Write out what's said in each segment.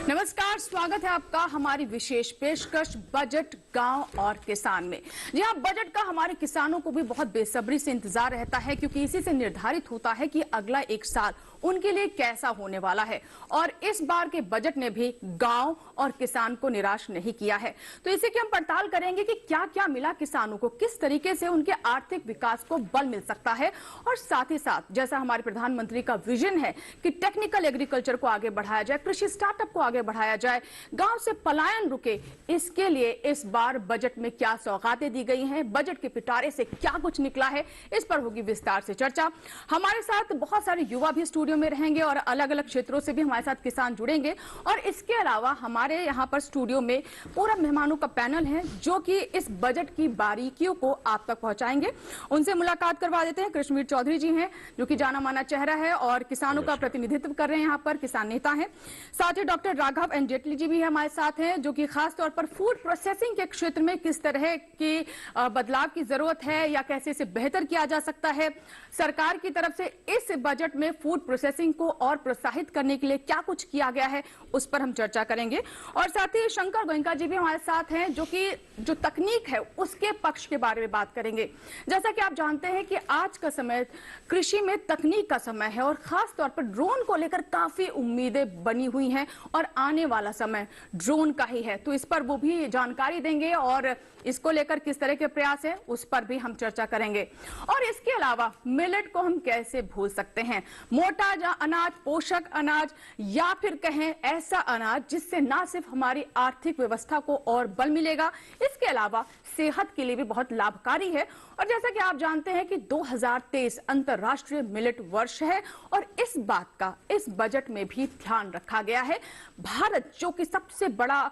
नमस्कार, स्वागत है आपका हमारी विशेष पेशकश बजट गांव और किसान में। जी हाँ, बजट का हमारे किसानों को भी बहुत बेसब्री से इंतजार रहता है, क्योंकि इसी से निर्धारित होता है कि अगला एक साल उनके लिए कैसा होने वाला है। और इस बार के बजट ने भी गांव और किसान को निराश नहीं किया है। तो इसी की हम पड़ताल करेंगे कि क्या क्या मिला किसानों को, किस तरीके से उनके आर्थिक विकास को बल मिल सकता है, और साथ ही साथ जैसा हमारे प्रधानमंत्री का विजन है कि टेक्निकल एग्रीकल्चर को आगे बढ़ाया जाए, कृषि स्टार्टअप को आगे बढ़ाया जाए, गांव से पलायन रुके, इसके लिए इस बार बजट में क्या सौगातें दी गई हैं, बजट के पिटारे से क्या कुछ निकला है, इस पर होगी विस्तार से चर्चा। हमारे साथ बहुत सारे युवा भी स्टूडियो में रहेंगे और अलग अलग क्षेत्रों से भी हमारे साथ किसान जुड़ेंगे। और इसके अलावा हमारे यहाँ पर स्टूडियो में पूरा मेहमानों का पैनल है जो कि इस बजट की बारीकियों को आप तक पहुंचाएंगे। उनसे मुलाकात करवा देते हैं। कृष्णवीर चौधरी जी हैं जो कि जाना माना चेहरा है और किसानों का प्रतिनिधित्व कर रहे हैं, यहाँ पर किसान नेता हैं। साथ ही डॉक्टर राघव एन जेटली जी भी हमारे साथ हैं जो कि खास तौर पर फूड प्रोसेसिंग के क्षेत्र में किस तरह की बदलाव की जरूरत है या कैसे इसे बेहतर किया जा सकता है, सरकार की तरफ से इस बजट में फूड प्रोसेसिंग को और प्रोत्साहित करने के लिए क्या कुछ किया गया है, उस पर हम चर्चा करेंगे। और साथ ही शंकर गोयनका जी भी हमारे साथ हैं जो कि जो तकनीक है उसके पक्ष के बारे में बात करेंगे। जैसा कि आप जानते हैं कि आज का समय कृषि में तकनीक का समय है और खास तौर पर ड्रोन को लेकर काफी उम्मीदें बनी हुई हैं और आने वाला समय ड्रोन का ही है। तो इस पर वो भी जानकारी देंगे और इसको लेकर किस तरह के प्रयास है उस पर भी हम चर्चा करेंगे। और इसके अलावा मिलेट को हम कैसे भूल सकते हैं, मोटा अनाज, पोषक अनाज, या फिर कहें ऐसा अनाज जिससे ना सिर्फ हमारी आर्थिक व्यवस्था को और बल मिलेगा, इसके अलावा सेहत के लिए भी बहुत लाभकारी है। और जैसा कि आप जानते हैं कि 2023 अंतर्राष्ट्रीय मिलेट वर्ष है और इस बात का इस बजट में भी ध्यान रखा गया है। भारत जो कि सबसे बड़ा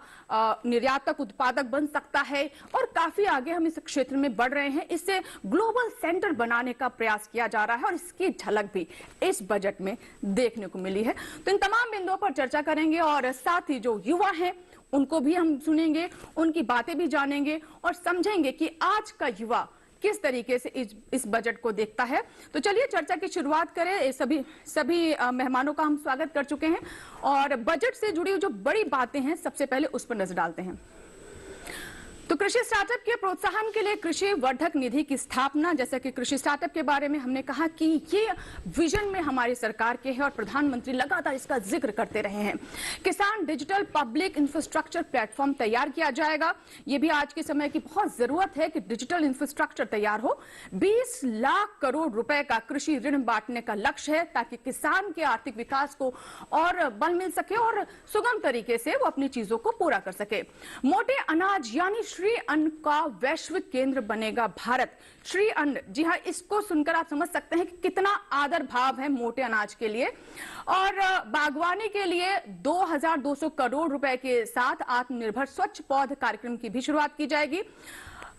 निर्यातक उत्पादक बन सकता है और काफी आगे हम इस क्षेत्र में बढ़ रहे हैं, इससे ग्लोबल सेंटर बनाने का प्रयास किया जा रहा है और इसकी झलक भी इस बजट में देखने को मिली है। तो इन तमाम बिंदुओं पर चर्चा करेंगे और साथ ही जो युवा हैं उनको भी हम सुनेंगे, उनकी बातें भी जानेंगे और समझेंगे कि आज का युवा किस तरीके से इस बजट को देखता है। तो चलिए चर्चा की शुरुआत करें। सभी मेहमानों का हम स्वागत कर चुके हैं और बजट से जुड़ी हुई जो बड़ी बातें हैं सबसे पहले उस पर नजर डालते हैं। तो कृषि स्टार्टअप के प्रोत्साहन के लिए कृषि वर्धक निधि की स्थापना, जैसा कि कृषि स्टार्टअप के बारे में हमने कहा कि ये विजन में हमारी सरकार के है और प्रधानमंत्री लगातार इसका जिक्र करते रहे हैं। किसान डिजिटल पब्लिक इंफ्रास्ट्रक्चर प्लेटफॉर्म तैयार किया जाएगा। ये भी आज के समय की बहुत जरूरत है कि डिजिटल इंफ्रास्ट्रक्चर तैयार हो। 20 लाख करोड़ रुपए का कृषि ऋण बांटने का लक्ष्य है ताकि किसान के आर्थिक विकास को और बल मिल सके और सुगम तरीके से वो अपनी चीजों को पूरा कर सके। मोटे अनाज यानी श्री अन्न का वैश्विक केंद्र बनेगा भारत। श्री अन्न, जी हाँ, इसको सुनकर आप समझ सकते हैं कि कितना आदर भाव है मोटे अनाज के लिए। और बागवानी के लिए 2200 करोड़ रुपए के साथ आत्मनिर्भर स्वच्छ पौध कार्यक्रम की भी शुरुआत की जाएगी।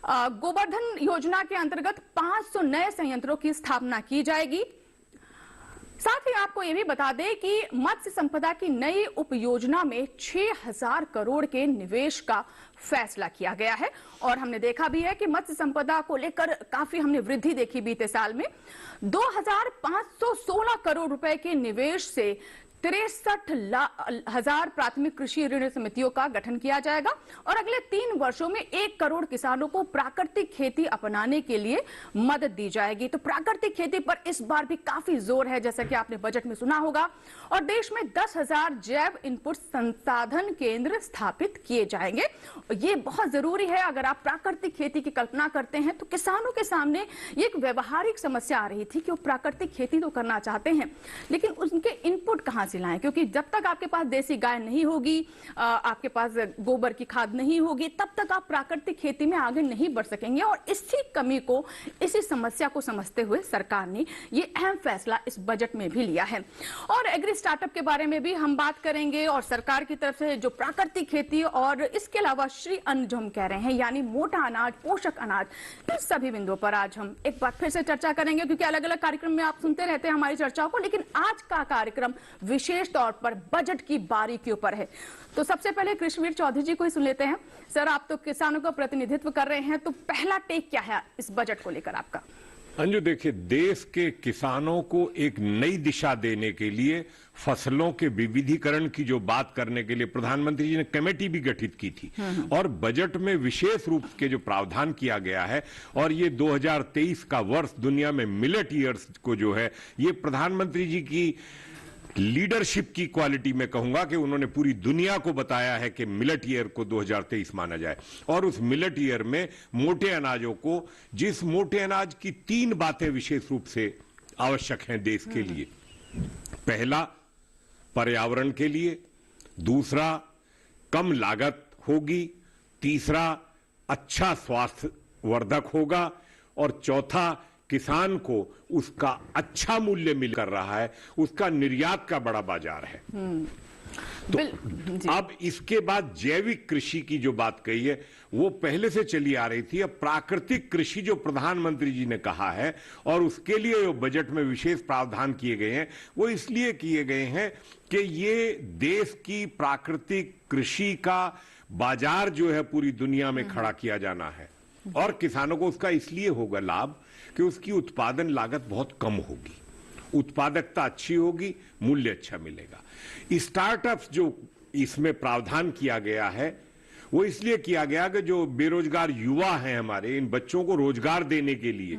गोवर्धन योजना के अंतर्गत 500 नए संयंत्रों की स्थापना की जाएगी। साथ ही आपको यह भी बता दें कि मत्स्य संपदा की नई उपयोजना में 6000 करोड़ के निवेश का फैसला किया गया है और हमने देखा भी है कि मत्स्य संपदा को लेकर काफी हमने वृद्धि देखी बीते साल में। 2516 करोड़ रुपए के निवेश से 63,000 प्राथमिक कृषि ऋण समितियों का गठन किया जाएगा और अगले 3 वर्षों में 1 करोड़ किसानों को प्राकृतिक खेती अपनाने के लिए मदद दी जाएगी। तो प्राकृतिक खेती पर इस बार भी काफी जोर है, जैसा कि आपने बजट में सुना होगा। और देश में 10,000 जैव इनपुट संसाधन केंद्र स्थापित किए जाएंगे। ये बहुत जरूरी है। अगर आप प्राकृतिक खेती की कल्पना करते हैं तो किसानों के सामने ये एक व्यवहारिक समस्या आ रही थी कि वो प्राकृतिक खेती तो करना चाहते हैं लेकिन उनके इनपुट कहां से लाएं, क्योंकि जब तक आपके पास देसी गाय नहीं होगी, आपके पास गोबर की खाद नहीं होगी, तब तक आप प्राकृतिक खेती में आगे नहीं बढ़ सकेंगे। और इसी कमी को, इसी समस्या को समझते हुए सरकार ने ये अहम फैसला इस बजट में भी लिया है। और एग्री स्टार्टअप के बारे में भी हम बात करेंगे और सरकार की तरफ से जो प्राकृतिक खेती और इसके अलावा श्री अन्न जो हम कह रहे हैं यानी मोटा अनाज, पोषक अनाज, इन सभी बिंदुओं पर आज हम एक बार फिर से चर्चा करेंगे, क्योंकि अलग अलग कार्यक्रम में आप सुनते रहते हैं हमारी चर्चाओं को, लेकिन आज का कार्यक्रम विशेष तौर पर बजट की बारीकियों पर है। तो सबसे पहले कृष्णवीर चौधरी जी को ही सुन लेते हैं। सर, आप तो किसानों का प्रतिनिधित्व कर रहे हैं, तो पहला टेक क्या है इस बजट को लेकर आपका? अंजू देखिए, देश के किसानों को एक नई दिशा देने के लिए फसलों के विविधीकरण की जो बात करने के लिए प्रधानमंत्री जी ने कमेटी भी गठित की थी और बजट में विशेष रूप के जो प्रावधान किया गया है और ये 2023 का वर्ष दुनिया में मिलेट ईयर्स को जो है, ये प्रधानमंत्री जी की लीडरशिप की क्वालिटी में कहूंगा कि उन्होंने पूरी दुनिया को बताया है कि मिलेट ईयर को 2023 माना जाए और उस मिलेट ईयर में मोटे अनाजों को, जिस मोटे अनाज की 3 बातें विशेष रूप से आवश्यक हैं देश के लिए। पहला, पर्यावरण के लिए, दूसरा कम लागत होगी, तीसरा अच्छा स्वास्थ्य वर्धक होगा और चौथा किसान को उसका अच्छा मूल्य मिल कर रहा है, उसका निर्यात का बड़ा बाजार है। तो अब इसके बाद जैविक कृषि की जो बात कही है वो पहले से चली आ रही थी। अब प्राकृतिक कृषि जो प्रधानमंत्री जी ने कहा है और उसके लिए जो बजट में विशेष प्रावधान किए गए हैं वो इसलिए किए गए हैं कि ये देश की प्राकृतिक कृषि का बाजार जो है पूरी दुनिया में खड़ा किया जाना है और किसानों को उसका इसलिए होगा लाभ कि उसकी उत्पादन लागत बहुत कम होगी, उत्पादकता अच्छी होगी, मूल्य अच्छा मिलेगा। स्टार्टअप्स जो इसमें प्रावधान किया गया है वो इसलिए किया गया कि जो बेरोजगार युवा हैं हमारे, इन बच्चों को रोजगार देने के लिए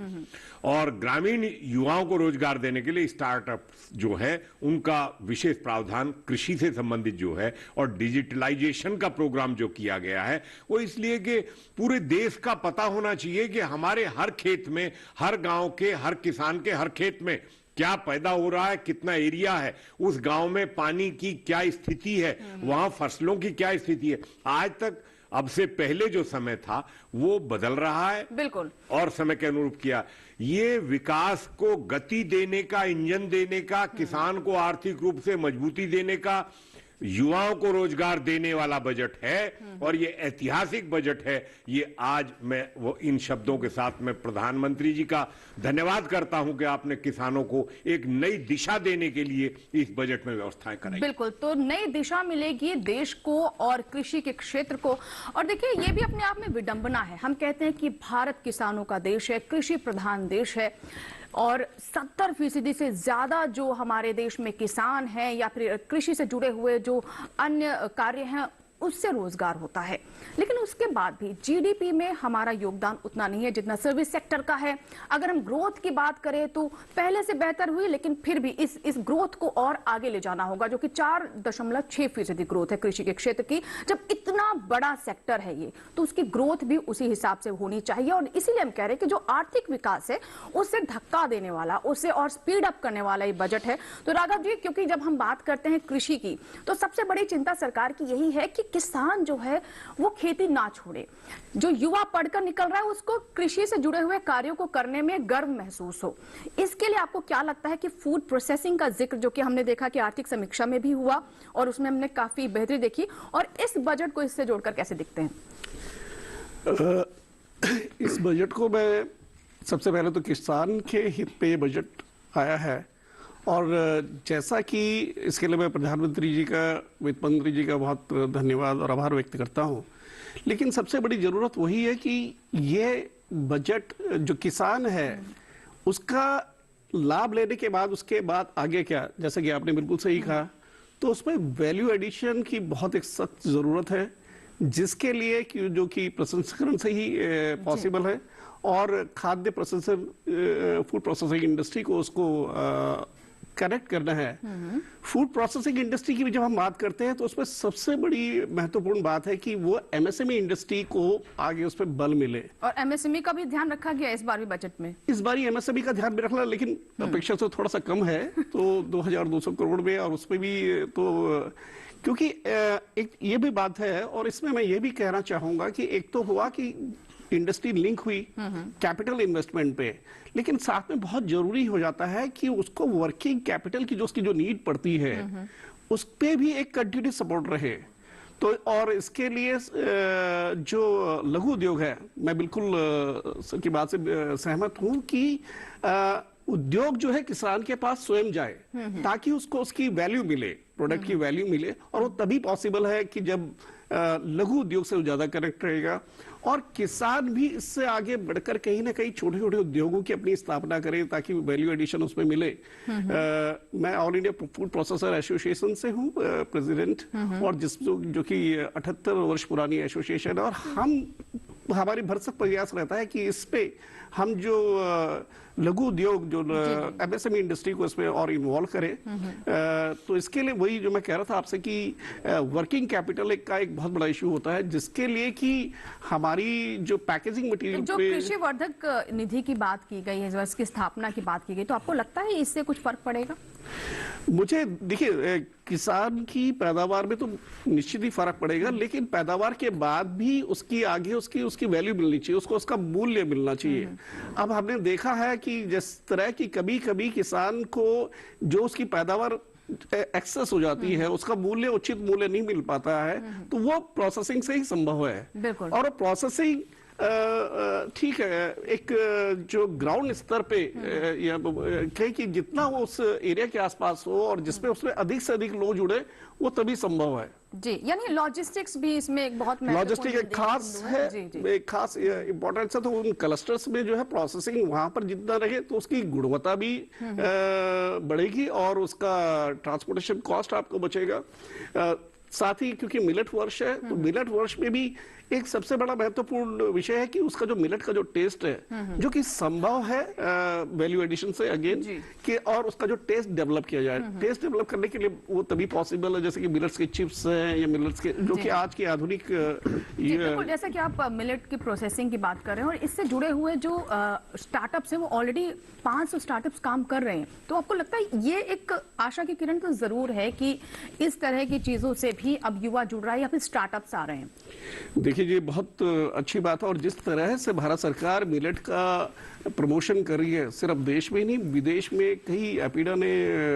और ग्रामीण युवाओं को रोजगार देने के लिए स्टार्टअप्स जो है उनका विशेष प्रावधान कृषि से संबंधित जो है और डिजिटलाइजेशन का प्रोग्राम जो किया गया है वो इसलिए कि पूरे देश का पता होना चाहिए कि हमारे हर खेत में, हर गांव के हर किसान के हर खेत में क्या पैदा हो रहा है, कितना एरिया है, उस गांव में पानी की क्या स्थिति है, वहां फसलों की क्या स्थिति है। आज तक अब से पहले जो समय था वो बदल रहा है बिल्कुल और समय के अनुरूप किया। ये विकास को गति देने का, इंजन देने का, किसान को आर्थिक रूप से मजबूती देने का, युवाओं को रोजगार देने वाला बजट है और ये ऐतिहासिक बजट है। ये आज मैं वो इन शब्दों के साथ मैं प्रधानमंत्री जी का धन्यवाद करता हूं कि आपने किसानों को एक नई दिशा देने के लिए इस बजट में व्यवस्थाएं कराई। बिल्कुल, तो नई दिशा मिलेगी देश को और कृषि के क्षेत्र को। और देखिए, ये भी अपने आप में विडंबना है। हम कहते हैं कि भारत किसानों का देश है, कृषि प्रधान देश है और 70% से ज्यादा जो हमारे देश में किसान हैं या फिर कृषि से जुड़े हुए जो अन्य कार्य हैं उससे रोजगार होता है। लेकिन उसके बाद भी जीडीपी में हमारा योगदान उतना नहीं है जितना सर्विस सेक्टर का है। अगर हम ग्रोथ की बात करें तो पहले से बेहतर हुई, लेकिन फिर भी इस ग्रोथ को और आगे ले जाना होगा, जो कि 4.6% ग्रोथ है कृषि के क्षेत्र की। जब इतना बड़ा सेक्टर है ये, तो उसकी ग्रोथ भी उसी हिसाब से होनी चाहिए। और इसीलिए हम कह रहे हैं कि जो आर्थिक विकास है उससे धक्का देने वाला, उससे और स्पीड अप करने वाला ये बजट है। तो राघव जी, क्योंकि जब हम बात करते हैं कृषि की तो सबसे बड़ी चिंता सरकार की यही है कि किसान जो है वो खेती ना छोड़े। जो युवा पढ़कर निकल रहा है उसको कृषि से जुड़े हुए कार्यों को करने में गर्व महसूस हो। इसके लिए आपको क्या लगता है कि फूड प्रोसेसिंग का जिक्र, जो कि हमने देखा कि आर्थिक समीक्षा में भी हुआ और उसमें हमने काफी बेहतरी देखी, और इस बजट को इससे जोड़कर कैसे दिखते हैं? इस बजट को मैं सबसे पहले तो किसान के हित पे बजट आया है और जैसा कि इसके लिए मैं प्रधानमंत्री जी का, वित्त मंत्री जी का बहुत धन्यवाद और आभार व्यक्त करता हूं। लेकिन सबसे बड़ी जरूरत वही है कि ये बजट जो किसान है उसका लाभ लेने के बाद उसके बाद आगे क्या, जैसे कि आपने बिल्कुल सही कहा, तो उसमें वैल्यू एडिशन की बहुत एक सख्त जरूरत है, जिसके लिए कि जो कि प्रसंस्करण से ही पॉसिबल है और खाद्य प्रोसेसर फूड प्रोसेसिंग इंडस्ट्री को उसको कनेक्ट करना है। फूड प्रोसेसिंग इंडस्ट्री की भी जब हम बात करते हैं तो उसमें सबसे बड़ी महत्वपूर्ण बात है कि वो एमएसएमई इंडस्ट्री को आगे उस पर बल मिले। और एमएसएमई का भी ध्यान रखा गया इस बार भी बजट में। इस बार एमएसएमई का ध्यान भी रखना, लेकिन अपेक्षा से थोड़ा सा कम है, तो 2200 करोड़ में, और उसमें भी तो क्योंकि एक ये भी बात है। और इसमें मैं ये भी कहना चाहूंगा कि एक तो हुआ कि इंडस्ट्री लिंक हुई कैपिटल इन्वेस्टमेंट पे, लेकिन साथ में बहुत जरूरी हो जाता है कि उसको वर्किंग कैपिटल की जो उसकी जो नीड पड़ती है उस पे भी एक कंटिन्यूस सपोर्ट रहे। तो और इसके लिए जो लघु उद्योग है, मैं बिल्कुल सर की बात से सहमत हूं कि उद्योग जो है किसान के पास स्वयं जाए ताकि उसको उसकी वैल्यू मिले, प्रोडक्ट की वैल्यू मिले। और वो तभी पॉसिबल है कि जब लघु उद्योग से ज्यादा कनेक्ट रहेगा और किसान भी इससे आगे बढ़कर कहीं ना कहीं छोटे छोटे उद्योगों की अपनी स्थापना करें ताकि वैल्यू एडिशन उसमें मिले। मैं all India food processor association से हूँ प्रेसिडेंट, और जो कि 78 वर्ष पुरानी एसोसिएशन है, और हमारी भरसक प्रयास रहता है कि इस पे हम जो लघु उद्योग जो एमएसएमई इंडस्ट्री को इसमें और इन्वॉल्व करें। तो इसके लिए वही जो मैं कह रहा था आपसे कि वर्किंग कैपिटल का एक बहुत बड़ा इशू होता है, जिसके लिए कि हमारी जो पैकेजिंग मटेरियल जो कृषि वर्धक निधि की बात की गई है, इसकी स्थापना की बात की गई, तो आपको लगता है इससे कुछ फर्क पड़ेगा? मुझे देखिए, किसान की पैदावार में तो निश्चित ही फर्क पड़ेगा, लेकिन पैदावार के बाद भी उसकी आगे उसकी वैल्यू मिलनी चाहिए, उसको उसका मूल्य मिलना चाहिए। अब हमने देखा है कि जिस तरह की कभी कभी किसान को जो उसकी पैदावार एक्सेस हो जाती है, उसका मूल्य उचित मूल्य नहीं मिल पाता है, तो वो प्रोसेसिंग से ही संभव है। और प्रोसेसिंग ठीक है, एक जो ग्राउंड स्तर पे या कहीं कि जितना वो उस एरिया के आसपास हो और जिसमें उसमें अधिक से अधिक लोग जुड़े, वो तभी संभव है। जी, यानी लॉजिस्टिक्स भी इसमें एक बहुत लॉजिस्टिक एक खास है, एक खास इंपॉर्टेंस है। तो उन क्लस्टर्स में जो है प्रोसेसिंग वहां पर जितना रहे तो उसकी गुणवत्ता भी बढ़ेगी और उसका ट्रांसपोर्टेशन कॉस्ट आपको बचेगा। साथ ही क्योंकि मिलेट वर्ष है, तो मिलेट वर्ष में भी एक सबसे बड़ा महत्वपूर्ण विषय है कि उसका जो मिलेट का जो टेस्ट है, जो कि संभव है वैल्यू एडिशन से अगेन कि, और उसका जो टेस्ट डेवलप किया जाए। टेस्ट डेवलप करने के लिए वो तभी पॉसिबल है जैसे कि मिलेट्स के चिप्स हैं या मिलेट्स के जो कि आज की आधुनिक बिल्कुल, जैसा कि आप मिलेट की प्रोसेसिंग की बात कर रहे हैं और इससे जुड़े हुए जो स्टार्टअप्स हैं वो ऑलरेडी 500 स्टार्टअप्स काम कर रहे हैं, तो आपको लगता है ये एक आशा की किरण तो जरूर है कि इस तरह की चीजों से भी अब युवा जुड़ रहा है या फिर स्टार्टअप्स आ रहे हैं? देखिए, ये बहुत अच्छी बात है, और जिस तरह से भारत सरकार मिलेट का प्रमोशन कर रही है, सिर्फ देश में ही नहीं विदेश में कई एपिडा ने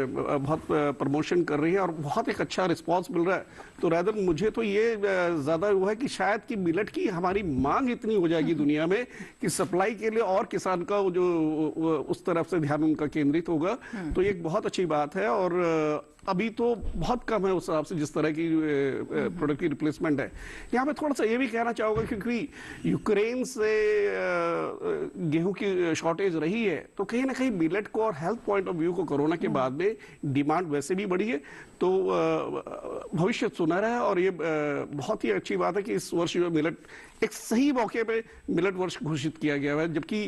बहुत प्रमोशन कर रही है और बहुत एक अच्छा रिस्पांस मिल रहा है। तो रादर मुझे तो ये ज्यादा वो है कि शायद कि मिलेट की हमारी मांग इतनी हो जाएगी दुनिया में कि सप्लाई के लिए और किसान का जो उस तरफ से ध्यान उनका केंद्रित होगा। तो ये एक बहुत अच्छी बात है, और अभी तो बहुत कम है उस हिसाब से जिस तरह की प्रोडक्ट की रिप्लेसमेंट है। यहाँ पे थोड़ा सा ये भी कहना चाहूंगा क्योंकि यूक्रेन से गेहूं की शॉर्टेज रही है, तो कहीं ना कहीं मिलेट को और हेल्थ पॉइंट ऑफ व्यू को कोरोना के बाद में डिमांड वैसे भी बढ़ी है, तो भविष्य सुनहरा है। और ये बहुत ही अच्छी बात है कि इस वर्ष जो मिलेट एक सही मौके पे मिलेट वर्ष घोषित किया गया है, जबकि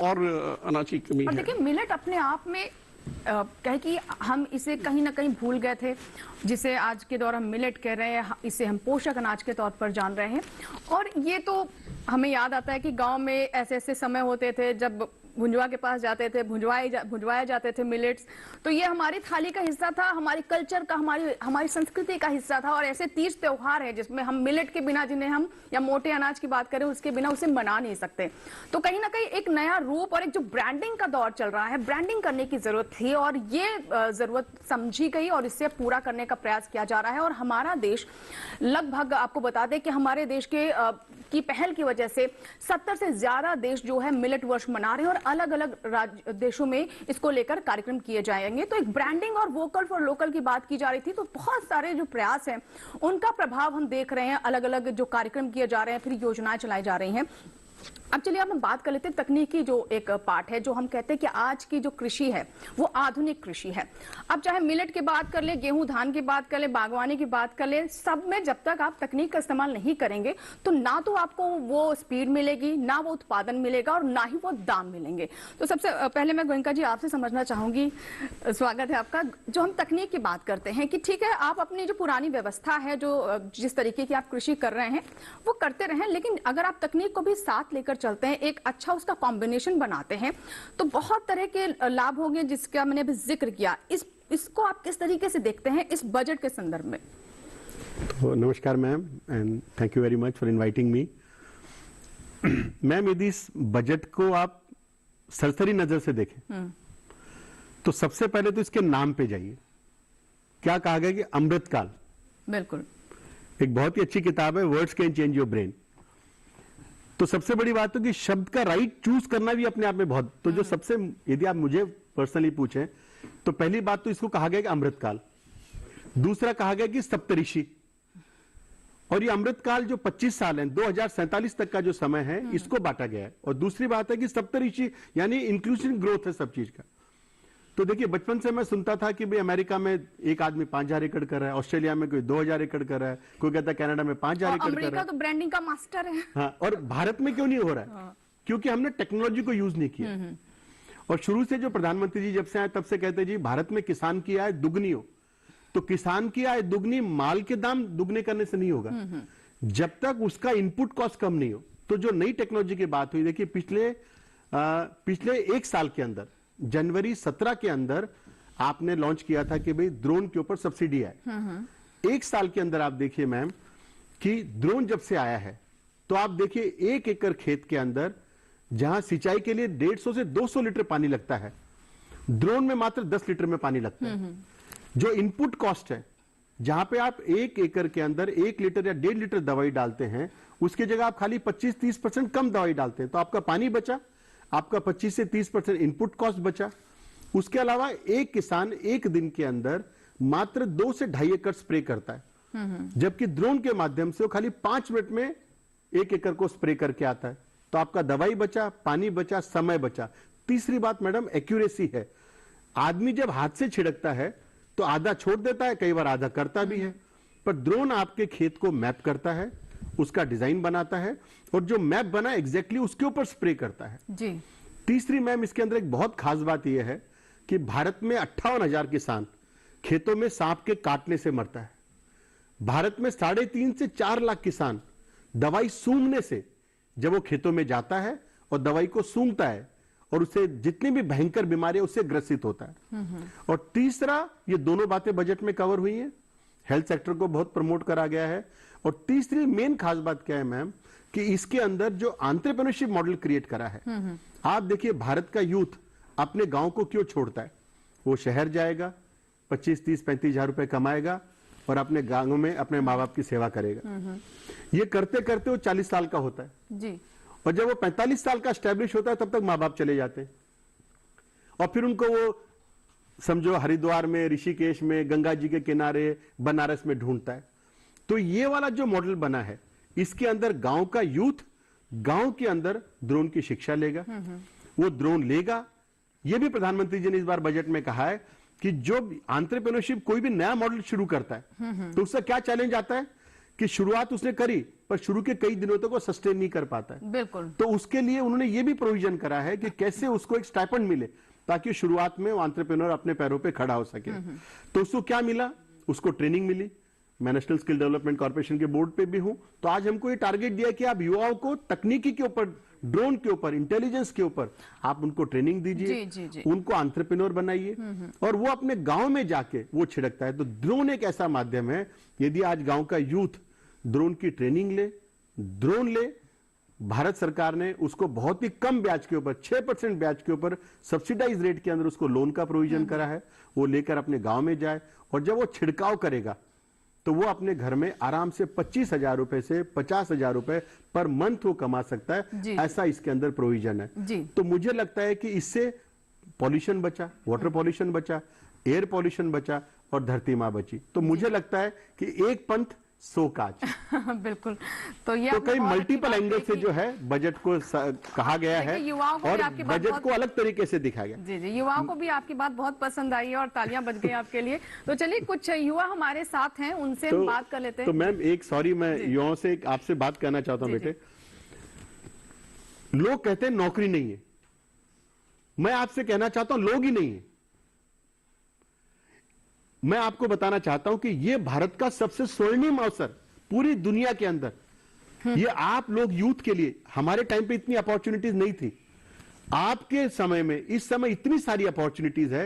और अनाज की कमी है। देखिए, मिलेट अपने आप में कहे कि हम इसे कहीं ना कहीं भूल गए थे, जिसे आज के दौर हम मिलेट कह रहे हैं, इसे हम पोषक अनाज के तौर पर जान रहे हैं। और ये तो हमें याद आता है कि गांव में ऐसे ऐसे समय होते थे जब भुंजवा के पास जाते थे, भुंजवाए जाते थे मिलेट्स, तो ये हमारी थाली का हिस्सा था, हमारी कल्चर का, हमारी संस्कृति का हिस्सा था। और ऐसे तीज त्योहार है जिसमें हम मिलेट के बिना, जिन्हें हम या मोटे अनाज की बात करें उसके बिना उसे मना नहीं सकते। तो कहीं ना कहीं एक नया रूप और एक जो ब्रांडिंग का दौर चल रहा है, ब्रांडिंग करने की जरूरत थी और ये जरूरत समझी गई और इससे पूरा करने का प्रयास किया जा रहा है। और हमारा देश लगभग, आपको बता दें कि हमारे देश की पहल की वजह से 70 से ज्यादा देश जो है मिलेट वर्ष मना रहे हैं और अलग अलग देशों में इसको लेकर कार्यक्रम किए जाएंगे। तो एक ब्रांडिंग और वोकल फॉर लोकल की बात की जा रही थी, तो बहुत सारे जो प्रयास हैं उनका प्रभाव हम देख रहे हैं, अलग अलग जो कार्यक्रम किए जा रहे हैं, फिर योजनाएं चलाई जा रही हैं। अब चलिए हम बात कर लेते हैं तकनीकी जो एक पार्ट है, जो हम कहते हैं कि आज की जो कृषि है वो आधुनिक कृषि है। अब चाहे मिलेट की बात कर ले, गेहूं धान की बात कर ले, बागवानी की बात कर ले, सब में जब तक आप तकनीक का इस्तेमाल नहीं करेंगे तो ना तो आपको वो स्पीड मिलेगी, ना वो उत्पादन मिलेगा और ना ही वो दाम मिलेंगे। तो सबसे पहले मैं गोयनका जी आपसे समझना चाहूंगी, स्वागत है आपका। जो हम तकनीक की बात करते हैं कि ठीक है, आप अपनी जो पुरानी व्यवस्था है, जो जिस तरीके की आप कृषि कर रहे हैं वो करते रहें, लेकिन अगर आप तकनीक को भी साथ लेकर चलते हैं, एक अच्छा उसका कॉम्बिनेशन बनाते हैं, तो बहुत तरह के लाभ होंगे जिसका मैंने अभी जिक्र किया। इसको आप किस तरीके से देखते हैं इस बजट के संदर्भ में? तो नमस्कार ma'am, and thank you very much for inviting me. Ma'am, यदि इस बजट को आप सरसरी नजर से देखें तो सबसे पहले तो इसके नाम पे जाइए। क्या कहा गया कि अमृतकाल। बिल्कुल, एक बहुत ही अच्छी किताब है, words can change your brain. तो सबसे बड़ी बात तो कि शब्द का राइट चूज करना भी अपने आप में बहुत, तो जो सबसे, यदि आप मुझे पर्सनली पूछें तो पहली बात तो इसको कहा गया कि अमृतकाल, दूसरा कहा गया कि सप्तऋषि, और ये अमृतकाल जो 25 साल है, 2047 तक का जो समय है, इसको बांटा गया है। और दूसरी बात है कि सप्तऋषि यानी इंक्लूसिव ग्रोथ है सब चीज का। तो देखिए, बचपन से मैं सुनता था कि भाई अमेरिका में एक आदमी 5000 एकड़ कर रहा है, ऑस्ट्रेलिया में कोई 2000 एकड़ कर रहा है, कोई कहता है कनाडा में 5000 एकड़ कर रहा है। अमेरिका तो ब्रांडिंग का मास्टर है। हाँ, और भारत में क्यों नहीं हो रहा है? क्योंकि हमने टेक्नोलॉजी को यूज नहीं किया। और शुरू से जो प्रधानमंत्री जी जब से आए तब से कहते जी भारत में किसान की आय दुगनी हो। तो किसान की आय दुगनी माल के दाम दुगने करने से नहीं होगा, जब तक उसका इनपुट कॉस्ट कम नहीं हो। तो जो नई टेक्नोलॉजी की बात हुई, देखिए पिछले एक साल के अंदर, जनवरी 17 के अंदर आपने लॉन्च किया था कि भाई ड्रोन के ऊपर सब्सिडी आए। एक साल के अंदर आप देखिए मैम कि ड्रोन जब से आया है, तो आप देखिए 1 एकड़ खेत के अंदर जहां सिंचाई के लिए 150 से 200 लीटर पानी लगता है, ड्रोन में मात्र 10 लीटर में पानी लगता है। जो इनपुट कॉस्ट है, जहां पे आप 1 एकड़ के अंदर 1 लीटर या 1.5 लीटर दवाई डालते हैं, उसकी जगह आप खाली 25-30% कम दवाई डालते हैं, तो आपका पानी बचा, आपका 25 से 30% इनपुट कॉस्ट बचा। उसके अलावा एक किसान एक दिन के अंदर मात्र 2 से 2.5 एकड़ स्प्रे करता है, जबकि ड्रोन के माध्यम से वो खाली 5 मिनट में 1 एकड़ को स्प्रे करके आता है। तो आपका दवाई बचा, पानी बचा, समय बचा। तीसरी बात मैडम एक्यूरेसी है। आदमी जब हाथ से छिड़कता है तो आधा छोड़ देता है, कई बार आधा करता भी है, पर ड्रोन आपके खेत को मैप करता है, उसका डिजाइन बनाता है, और जो मैप बना एग्जैक्टली उसके ऊपर स्प्रे करता है जी। तीसरी मैम इसके अंदर एक बहुत खास बात यह है कि भारत में 58,000 किसान खेतों में सांप के काटने से मरता है। भारत में 3.5 से 4 लाख किसान दवाई सूंघने से, जब वो खेतों में जाता है और दवाई को सूंघता है और उससे जितनी भी भयंकर बीमारी है उससे ग्रसित होता है। और तीसरा, ये दोनों बातें बजट में कवर हुई हैं, हेल्थ सेक्टर को बहुत प्रमोट करा गया है। और तीसरी मेन खास बात क्या है मैम कि इसके अंदर जो एंटरप्रेन्योरशिप मॉडल क्रिएट करा है। आप देखिए, भारत का यूथ अपने गांव को क्यों छोड़ता है? वो शहर जाएगा, 25, 30, 35 हजार रुपए कमाएगा और अपने गांव में अपने माँ बाप की सेवा करेगा। ये करते करते वो 40 साल का होता है जी। और जब वो 45 साल का स्टैब्लिश होता है तब तक माँ बाप चले जाते हैं, और फिर उनको वो समझो हरिद्वार में, ऋषिकेश में, गंगा जी के किनारे, बनारस में ढूंढता है। तो ये वाला जो मॉडल बना है, इसके अंदर गांव का यूथ गांव के अंदर ड्रोन की शिक्षा लेगा, वो ड्रोन लेगा। ये भी प्रधानमंत्री जी ने इस बार बजट में कहा है कि जो एंटरप्रेन्योरशिप कोई भी नया मॉडल शुरू करता है तो उसका क्या चैलेंज आता है कि शुरुआत उसने करी पर शुरू के कई दिनों तक वो सस्टेन नहीं कर पाता है। बिल्कुल। तो उसके लिए उन्होंने ये भी प्रोविजन करा है कि कैसे उसको एक स्टाइपेंड मिले ताकि शुरुआत में वो एंटरप्रेन्योर अपने पैरों पे खड़ा हो सके। तो उसको क्या मिला? उसको ट्रेनिंग मिली। मैं नेशनल स्किल डेवलपमेंट कॉर्पोरेशन के बोर्ड पे भी हूं, तो आज हमको ये टारगेट दिया कि आप युवाओं को तकनीकी के ऊपर, ड्रोन के ऊपर, इंटेलिजेंस के ऊपर आप उनको ट्रेनिंग दीजिए, उनको एंटरप्रेन्योर बनाइए और वो अपने गांव में जाके वो छिड़कता है। तो ड्रोन एक ऐसा माध्यम है, यदि आज गांव का यूथ ड्रोन की ट्रेनिंग ले, ड्रोन ले, भारत सरकार ने उसको बहुत ही कम ब्याज के ऊपर, 6% ब्याज के ऊपर सब्सिडाइज रेट के अंदर उसको लोन का प्रोविजन करा है। वो लेकर अपने गांव में जाए और जब वो छिड़काव करेगा तो वो अपने घर में आराम से 25,000 रुपए से 50,000 रुपए पर मंथ वो कमा सकता है। ऐसा इसके अंदर प्रोविजन है। तो मुझे लगता है कि इससे पॉल्यूशन बचा, वाटर पॉल्यूशन बचा, एयर पॉल्यूशन बचा और धरती मां बची। तो मुझे लगता है कि एक पंथ 100 काज। बिल्कुल। तो ये तो कई मल्टीपल एंगल से जो है बजट को कहा गया है और बजट को अलग तरीके से दिखाया गया। जी जी, युवाओं को भी आपकी बात बहुत पसंद आई है और तालियां बज गई आपके लिए। तो चलिए, कुछ युवा हमारे साथ हैं, उनसे हम बात कर लेते हैं। तो मैम एक सॉरी, मैं युवाओं से आपसे बात करना चाहता हूं। बेटे, लोग कहते हैं नौकरी नहीं है, मैं आपसे कहना चाहता हूं लोग ही नहीं है। मैं आपको बताना चाहता हूं कि यह भारत का सबसे स्वर्णिम अवसर पूरी दुनिया के अंदर, ये आप लोग यूथ के लिए, हमारे टाइम पे इतनी अपॉर्चुनिटीज नहीं थी, आपके समय में इस समय इतनी सारी अपॉर्चुनिटीज है।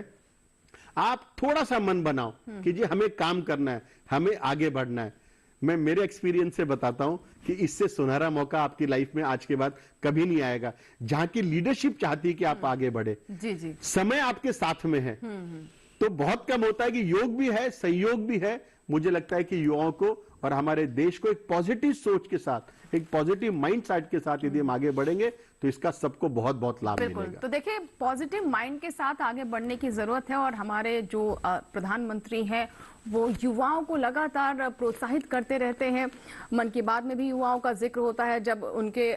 आप थोड़ा सा मन बनाओ कि जी हमें काम करना है, हमें आगे बढ़ना है। मैं मेरे एक्सपीरियंस से बताता हूं कि इससे सुनहरा मौका आपकी लाइफ में आज के बाद कभी नहीं आएगा, जहां की लीडरशिप चाहती है कि आप आगे बढ़े। जी जी, समय आपके साथ में है तो बहुत कम होता है कि योग भी है, संयोग भी है। मुझे लगता है कि युवाओं को और हमारे देश को एक पॉजिटिव सोच के साथ, एक पॉजिटिव माइंड सेट के साथ यदि हम आगे बढ़ेंगे तो इसका सबको बहुत बहुत लाभ बिल्कुल। मिलेगा। तो देखिए, पॉजिटिव माइंड के साथ आगे बढ़ने की जरूरत है और हमारे जो प्रधानमंत्री हैं वो युवाओं को लगातार प्रोत्साहित करते रहते हैं। मन की बात में भी युवाओं का जिक्र होता है, जब उनके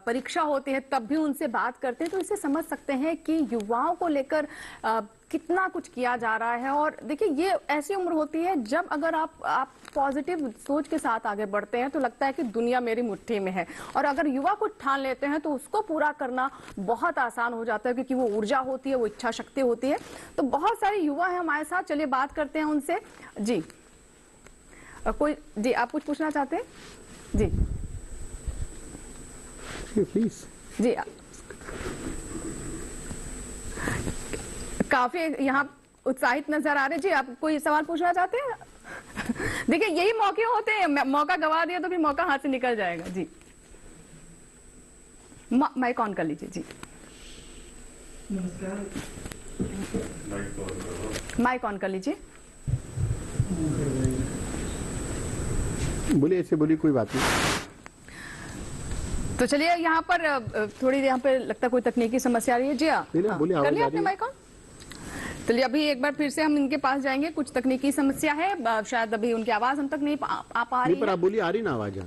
परीक्षा होती है तब भी उनसे बात करते हैं, तो इससे समझ सकते हैं कि युवाओं को लेकर कितना कुछ किया जा रहा है। और देखिए, ये ऐसी उम्र होती है जब अगर आप पॉजिटिव सोच के साथ आगे बढ़ते हैं तो लगता है कि दुनिया मेरी मुट्ठी में है, और अगर युवा कुछ ठान लेते हैं तो उसको पूरा करना बहुत आसान हो जाता है, क्योंकि वो ऊर्जा होती है, वो इच्छा शक्ति होती है। तो बहुत सारे युवा हैं हमारे साथ, चलिए बात करते हैं उनसे। जी, जी आप कुछ पूछना चाहते हैं? जी प्लीज। जी, काफी यहाँ उत्साहित नजर आ रहे। जी, आप कोई सवाल पूछना चाहते हैं? देखिए, यही मौके होते हैं, मौका गवा दिया तो फिर मौका हाथ से निकल जाएगा। जी, माइक ऑन कर लीजिए। जी, माइक ऑन कर लीजिए। बोलिए, ऐसे बोलिए, कोई बात नहीं। तो चलिए, यहाँ पर थोड़ी यहाँ पे लगता है कोई तकनीकी समस्या आ रही है। जी हाँ, बोलिए, कर लिया आपने माइक ऑन? चलिए, अभी एक बार फिर से हम इनके पास जाएंगे, कुछ तकनीकी समस्या है, शायद अभी उनकी आवाज हम तक नहीं आ पा रही पर आप बोलिए, आ रही ना आवाज?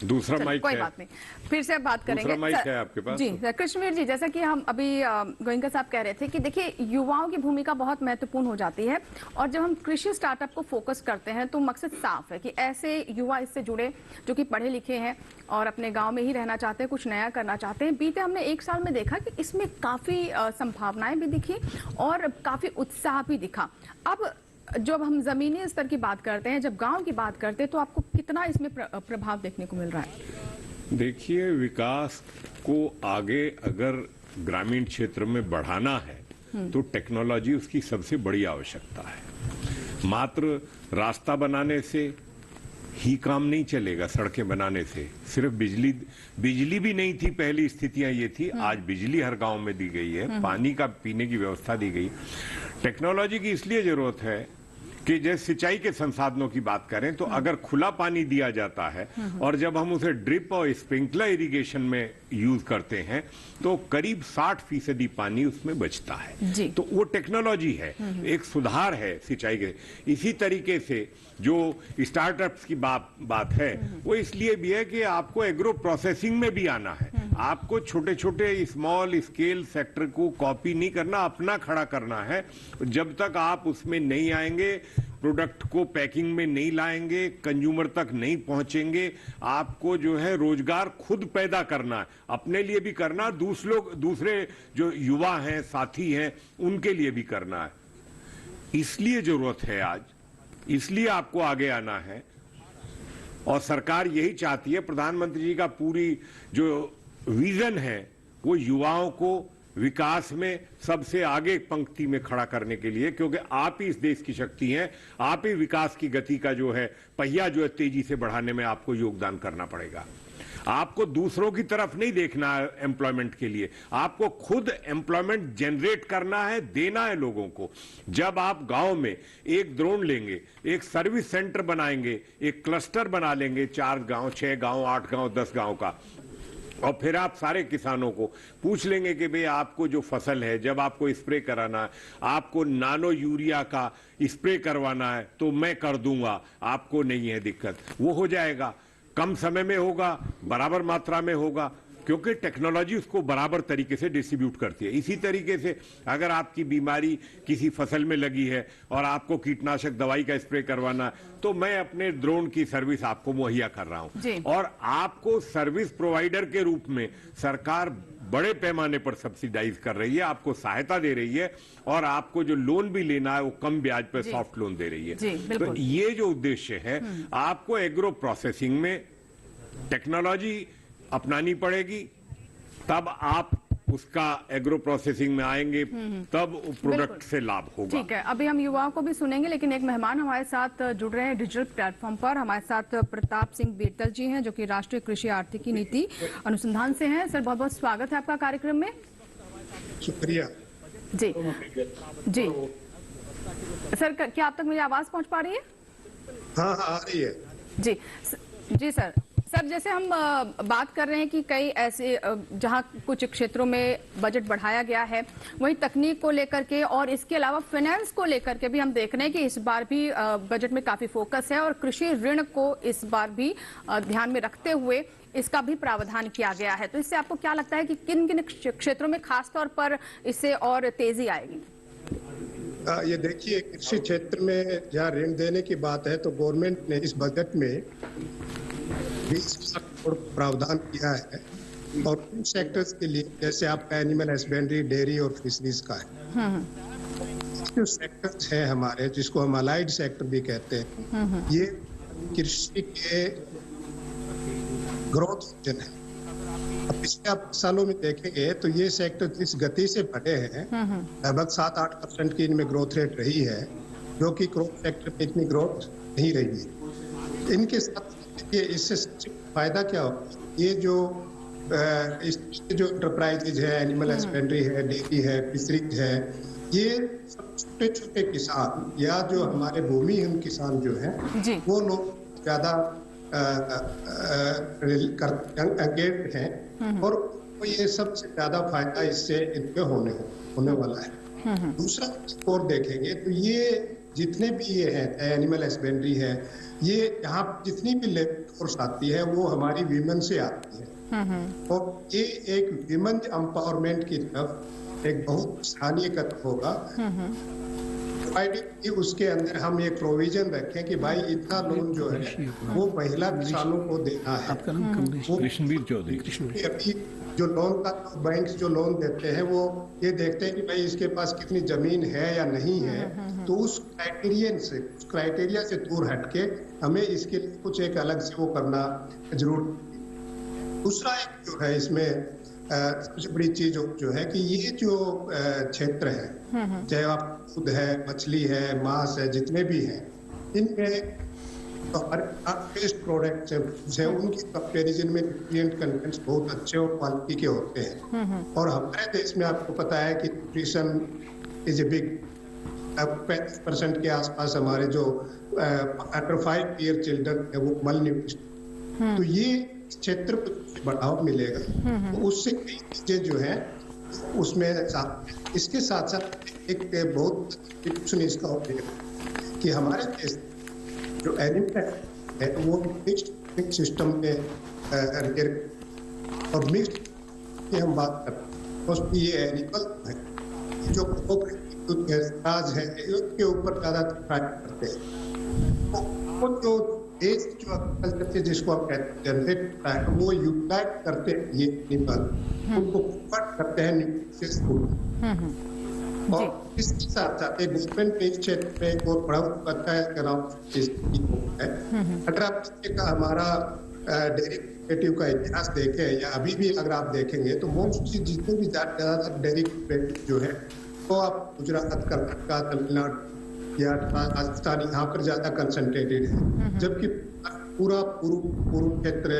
दूसरा माइक कोई है। बात नहीं, फिर से बात करेंगे। दूसरा माइक है आपके पास? जी कृष्णवीर जी, जैसा कि हम अभी गोयनका साहब कह रहे थे कि देखिए, युवाओं की भूमिका बहुत महत्वपूर्ण हो जाती है, और जब हम कृषि स्टार्टअप को फोकस करते हैं तो मकसद साफ है कि ऐसे युवा इससे जुड़े जो कि पढ़े लिखे हैं और अपने गांव में ही रहना चाहते हैं, कुछ नया करना चाहते हैं। बीते हमने 1 साल में देखा कि इसमें काफी संभावनाएं भी दिखी और काफी उत्साह भी दिखा। अब जब हम जमीनी स्तर की बात करते हैं, जब गांव की बात करते हैं, तो आपको कितना इसमें प्रभाव देखने को मिल रहा है? देखिए, विकास को आगे अगर ग्रामीण क्षेत्र में बढ़ाना है तो टेक्नोलॉजी उसकी सबसे बड़ी आवश्यकता है। मात्र रास्ता बनाने से ही काम नहीं चलेगा, सड़कें बनाने से। सिर्फ बिजली भी नहीं थी, पहली स्थितियां ये थी। आज बिजली हर गांव में दी गई है, पानी का पीने की व्यवस्था दी गई। टेक्नोलॉजी की इसलिए जरूरत है कि जैसे सिंचाई के संसाधनों की बात करें तो अगर खुला पानी दिया जाता है और जब हम उसे ड्रिप और स्प्रिंकलर इरिगेशन में यूज करते हैं तो करीब 60% पानी उसमें बचता है। तो वो टेक्नोलॉजी है, एक सुधार है सिंचाई के। इसी तरीके से जो स्टार्टअप्स की बात है वो इसलिए भी है कि आपको एग्रो प्रोसेसिंग में भी आना है। आपको छोटे छोटे स्मॉल स्केल सेक्टर को कॉपी नहीं करना, अपना खड़ा करना है। जब तक आप उसमें नहीं आएंगे, प्रोडक्ट को पैकिंग में नहीं लाएंगे, कंज्यूमर तक नहीं पहुंचेंगे, आपको जो है रोजगार खुद पैदा करना है, अपने लिए भी करना, दूसरे जो युवा हैं, साथी हैं, उनके लिए भी करना है। इसलिए जरूरत है आज, इसलिए आपको आगे आना है। और सरकार यही चाहती है, प्रधानमंत्री जी का पूरी जो विजन है वो युवाओं को विकास में सबसे आगे पंक्ति में खड़ा करने के लिए, क्योंकि आप ही इस देश की शक्ति हैं, आप ही विकास की गति का जो है पहिया जो है तेजी से बढ़ाने में आपको योगदान करना पड़ेगा। आपको दूसरों की तरफ नहीं देखना है एम्प्लॉयमेंट के लिए, आपको खुद एम्प्लॉयमेंट जनरेट करना है, देना है लोगों को। जब आप गांव में एक ड्रोन लेंगे, एक सर्विस सेंटर बनाएंगे, एक क्लस्टर बना लेंगे, 4 गांव, 6 गांव, 8 गांव, 10 गांव का, और फिर आप सारे किसानों को पूछ लेंगे कि भाई आपको जो फसल है, जब आपको स्प्रे कराना है, आपको नानो यूरिया का स्प्रे करवाना है तो मैं कर दूंगा, आपको नहीं है दिक्कत, वो हो जाएगा। कम समय में होगा, बराबर मात्रा में होगा, क्योंकि टेक्नोलॉजी उसको बराबर तरीके से डिस्ट्रीब्यूट करती है। इसी तरीके से अगर आपकी बीमारी किसी फसल में लगी है और आपको कीटनाशक दवाई का स्प्रे करवाना है तो मैं अपने ड्रोन की सर्विस आपको मुहैया कर रहा हूं। और आपको सर्विस प्रोवाइडर के रूप में सरकार बड़े पैमाने पर सब्सिडाइज कर रही है, आपको सहायता दे रही है, और आपको जो लोन भी लेना है वो कम ब्याज पर सॉफ्ट लोन दे रही है। तो ये जो उद्देश्य है, आपको एग्रो प्रोसेसिंग में टेक्नोलॉजी अपनानी पड़ेगी, तब आप उसका एग्रो प्रोसेसिंग में आएंगे, तब प्रोडक्ट से लाभ होगा। ठीक है, अभी हम युवाओं को भी सुनेंगे, लेकिन एक मेहमान हमारे साथ जुड़ रहे हैं डिजिटल प्लेटफॉर्म पर। हमारे साथ प्रताप सिंह बेतल जी हैं, जो कि राष्ट्रीय कृषि आर्थिकी नीति अनुसंधान से हैं। सर, बहुत बहुत स्वागत है आपका कार्यक्रम में। शुक्रिया जी जी सर, क्या आप तक मेरी आवाज पहुंच पा रही है? हाँ, आ रही है जी जी सर। सर, जैसे हम बात कर रहे हैं कि कई ऐसे जहां कुछ क्षेत्रों में बजट बढ़ाया गया है, वहीं तकनीक को लेकर के और इसके अलावा फाइनेंस को लेकर के भी हम देख रहे हैं कि इस बार भी बजट में काफी फोकस है और कृषि ऋण को इस बार भी ध्यान में रखते हुए इसका भी प्रावधान किया गया है। तो इससे आपको क्या लगता है कि किन किन क्षेत्रों में खास तौर पर इससे और तेजी आएगी? ये देखिए, कृषि क्षेत्र में जहाँ ऋण देने की बात है तो गवर्नमेंट ने इस बजट में 20 लाख करोड़ प्रावधान किया है और उन सेक्टर्स के लिए, जैसे आपका एनिमल हस्बेंड्री, डेयरी और फिशरीज का है। जो सेक्टर्स हैं हमारे, जिसको हम अलाइड सेक्टर भी कहते हैं, ये कृषि के ग्रोथ इंजन है। अब पिछले आप सालों में देखेंगे तो ये सेक्टर जिस गति से बढ़े हैं, लगभग 7-8% की इनमें ग्रोथ रेट रही है, जो कि क्रॉप सेक्टर में इतनी ग्रोथ नहीं रही है। इनके साथ ये इससे फायदा क्या हो, ये जो एंटरप्राइजेज है, एनिमल हस्बेंड्री है, डेयरी है, फिशरीज है, ये सब छोटे छोटे किसान या जो हमारे भूमिहीन किसान जो है, वो लोग ज्यादा एंगेज्ड हैं और ये सबसे ज्यादा फायदा इससे इनके होने वाला है। दूसरा और देखेंगे तो ये जितने भी ये हैं, एनिमल हस्बेंड्री है, ये यहाँ जितनी भी लेबर फोर्स आती है वो हमारी वीमेन से आती है और ये एक वीमेन एम्पावरमेंट की तरफ एक बहुत सराहनीय कदम होगा। उसके अंदर हम एक प्रोविजन रखें कि भाई इतना लोन जो है वो महिला किसानों को देना है। कृष्णवीर चौधरी, अभी जो लोन का बैंक जो लोन देते हैं वो ये देखते हैं कि भाई इसके पास कितनी जमीन है या नहीं है, तो उस क्राइटेरिया से दूर हटके हमें इसके लिए कुछ एक अलग से वो करना जरूर। दूसरा एक जो है इसमें सबसे बड़ी चीज जो है कि ये जो क्षेत्र है, चाहे आप दूध है, मछली है, मांस है, जितने भी हैं, इनमें तो बेस्ट प्रोडक्ट्स हैं, उनकी कंपैरिजन में न्यूट्रिएंट कंटेंट्स बहुत अच्छे और क्वालिटी के होते हैं। और हमारे देश में आपको पता है कि न्यूट्रिशन इज ए बिग 50% के आसपास हमारे जो अंडर 5 ईयर चिल्ड्रन है वो मल न्यूट्रिशन, तो ये क्षेत्र को बढ़ावा मिलेगा, तो उससे कई चीजें जो है उसमें इसके साथ साथ एक बहुत इसका होगा कि हमारे देश जो एनिमल है वो मिक्स्ड सिस्टम में और मिक्स्ड की हम बात करते हैं, उसमें ये एनिमल है जो राज है उसके ऊपर ज्यादा ट्राई करते हैं। वो जो देश जो कल्चर से जिसको आप कहते हैं जनरेट होता है, वो यूटिलाइज करते हैं ये एनिमल, उनको कन्वर्ट करते हैं न्यूट्रिशियस फूड। और इसके साथ साथ एक गवर्नमेंट इस क्षेत्र में एक बहुत बड़ा पता है अगर आप का हमारा डेयरी कोऑपरेटिव का इतिहास देखें या अभी भी अगर आप देखेंगे तो मोस्टली जितने भी ज्यादातर डेयरी कोऑपरेटिव जो है वो आप गुजरात, कर्नाटक, तमिलनाडु या राजस्थान यहाँ पर ज्यादा कंसंट्रेटेड है, जबकि पूरा पूर्व क्षेत्र,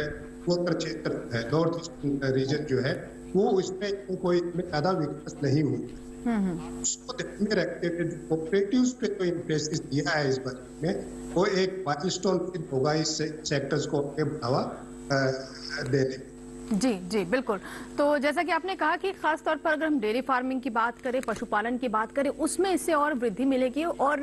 उत्तर क्षेत्र है, नॉर्थ ईस्टर्न रीजन जो है वो इसमें कोई ज्यादा विकास नहीं हुआ। उसको ध्यान में रखते हुए कोऑपरेटिव्स पे तो इम्फेसिस दिया है इस बजट में, वो एक माइलस्टोन होगा इस सेक्टर्स को बढ़ावा देने। जी जी बिल्कुल। तो जैसा कि आपने कहा कि खास तौर पर अगर हम डेयरी फार्मिंग की बात करें, पशुपालन की बात करें, उसमें इससे और वृद्धि मिलेगी और